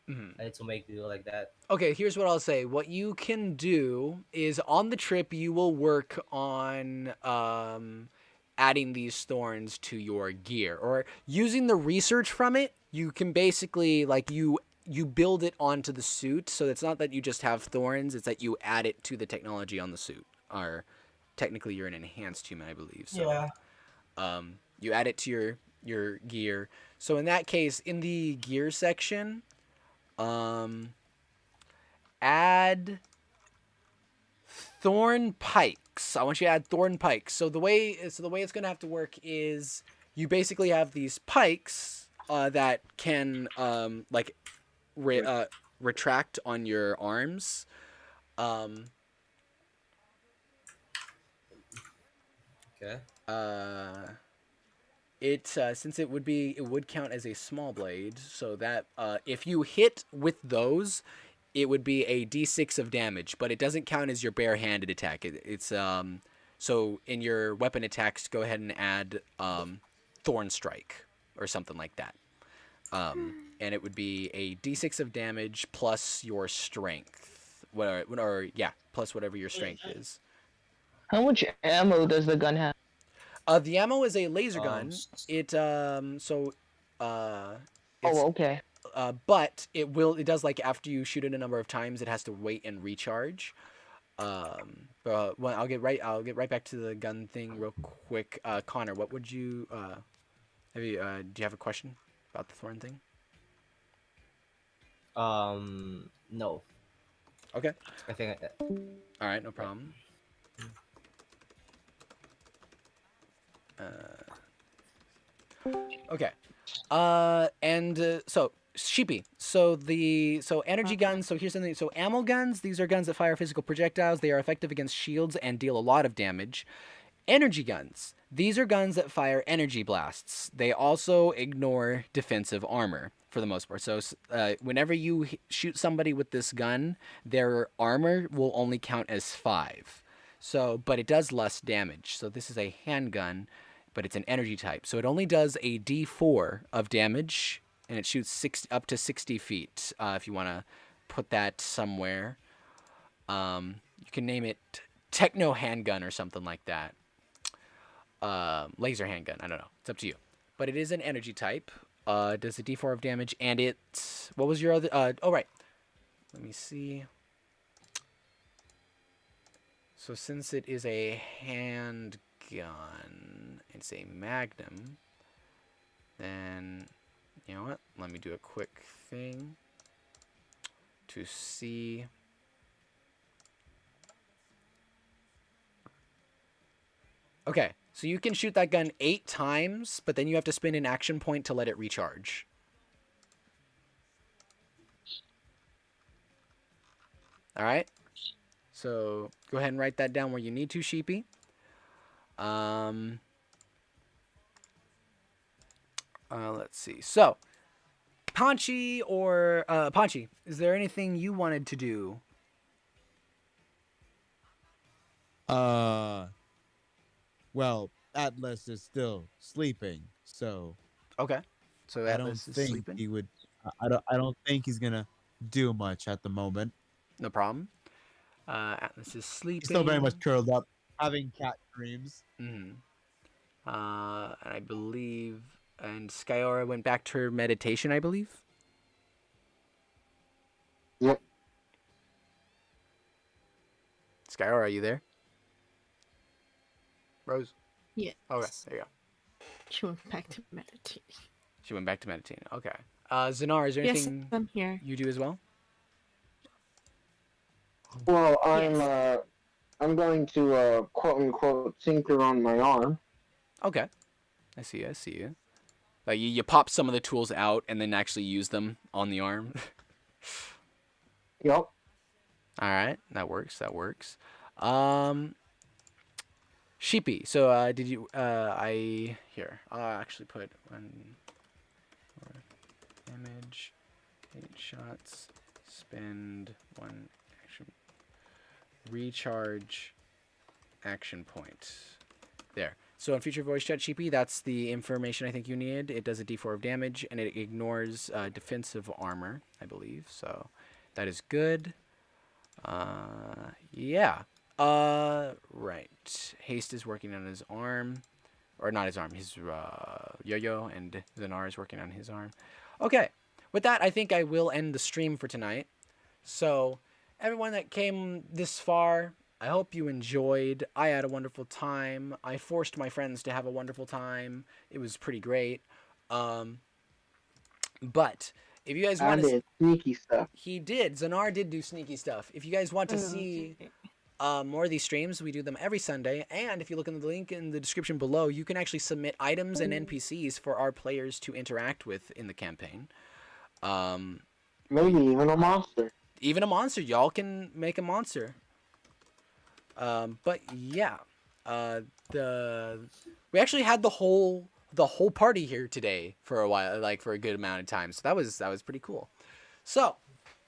I need to make do like that. Okay, here's what I'll say. What you can do is on the trip you will work on adding these thorns to your gear, or using the research from it. You can basically like you build it onto the suit, so it's not that you just have thorns, it's that you add it to the technology on the suit. Or technically you're an enhanced human, I believe. So Yeah. you add it to your gear. So in that case, in the gear section, add thorn pikes. I want you to add thorn pikes. So the way it's gonna have to work is you basically have these pikes that can like retract on your arms. Okay. It since it would count as a small blade, so that if you hit with those, it would be a d6 of damage, but it doesn't count as your barehanded attack. It's so in your weapon attacks, go ahead and add Thorn Strike or something like that, and it would be a d6 of damage plus your strength, or yeah, plus whatever your strength is. How much ammo does the gun have? The ammo is a laser gun. It it's Okay. but it does like after you shoot it a number of times, it has to wait and recharge. Well, I'll get right back to the gun thing real quick. Connor, what would you do you have a question about the thorn thing? No. Okay. I think. All right, no problem. Okay. So Sheepy. So energy guns. So here's something. So ammo guns. These are guns that fire physical projectiles. They are effective against shields and deal a lot of damage. Energy guns. These are guns that fire energy blasts. They also ignore defensive armor for the most part. So whenever you shoot somebody with this gun, their armor will only count as 5. So, but it does less damage. So this is a handgun, but it's an energy type. So it only does a D4 of damage, and it shoots up to 60 feet. If you want to put that somewhere, you can name it Techno Handgun or something like that. Laser handgun. I don't know. It's up to you. But it is an energy type. It does a D4 of damage, and it. What was your other? Oh right. Let me see. So since it is a handgun, it's a magnum, then, you know what? Let me do a quick thing to see. Okay, so you can shoot that gun 8 times, but then you have to spend an action point to let it recharge. All right? So go ahead and write that down where you need to, Sheepy. Let's see. So, Panchi, is there anything you wanted to do? Well, Atlas is still sleeping, so Okay. So I don't Atlas is think sleeping. he would. I don't think he's gonna do much at the moment. No problem. Atlas is sleeping. He's still very much curled up, having cat dreams. Mm-hmm. And I believe, and Skyora went back to her meditation, I believe. Yep. Skyora, are you there? Rose? Yes. Okay, there you go. She went back to meditating. She went back to meditating. Okay. Zanar, is there Yes, anything I'm here. you do as well? Well, Yes. I'm going to quote unquote tinker on my arm. Okay. I see you. Like you pop some of the tools out and then actually use them on the arm. Yep. All right, that works. Sheepy. So did you? I'll actually put one damage, 8 shots, spend 1 action, recharge, action point. There. So in future voice chat, Sheepy, that's the information I think you need. It does a D4 of damage, and it ignores defensive armor, I believe. So that is good. Yeah. Right. Haste is working on his arm. Or not his arm, his yo-yo, and Zanar is working on his arm. Okay. With that, I think I will end the stream for tonight. So, everyone that came this far, I hope you enjoyed. I had a wonderful time. I forced my friends to have a wonderful time. It was pretty great. But if you guys I want to... did sneaky stuff. He did. Zanar did do sneaky stuff. If you guys want to see more of these streams. We do them every Sunday, and if you look in the link in the description below, you can actually submit items and NPCs for our players to interact with in the campaign. Maybe even a monster. Even a monster. Y'all can make a monster. But yeah, we actually had the whole party here today for a while, like for a good amount of time. So that was pretty cool. So,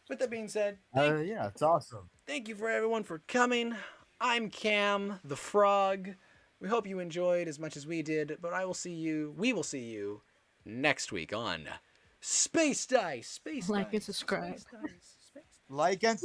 with that being said, yeah, it's awesome. thank you for everyone for coming. I'm Cam, the Frog. We hope you enjoyed as much as we did, but we will see you next week on Space Dice. Like and subscribe. Like and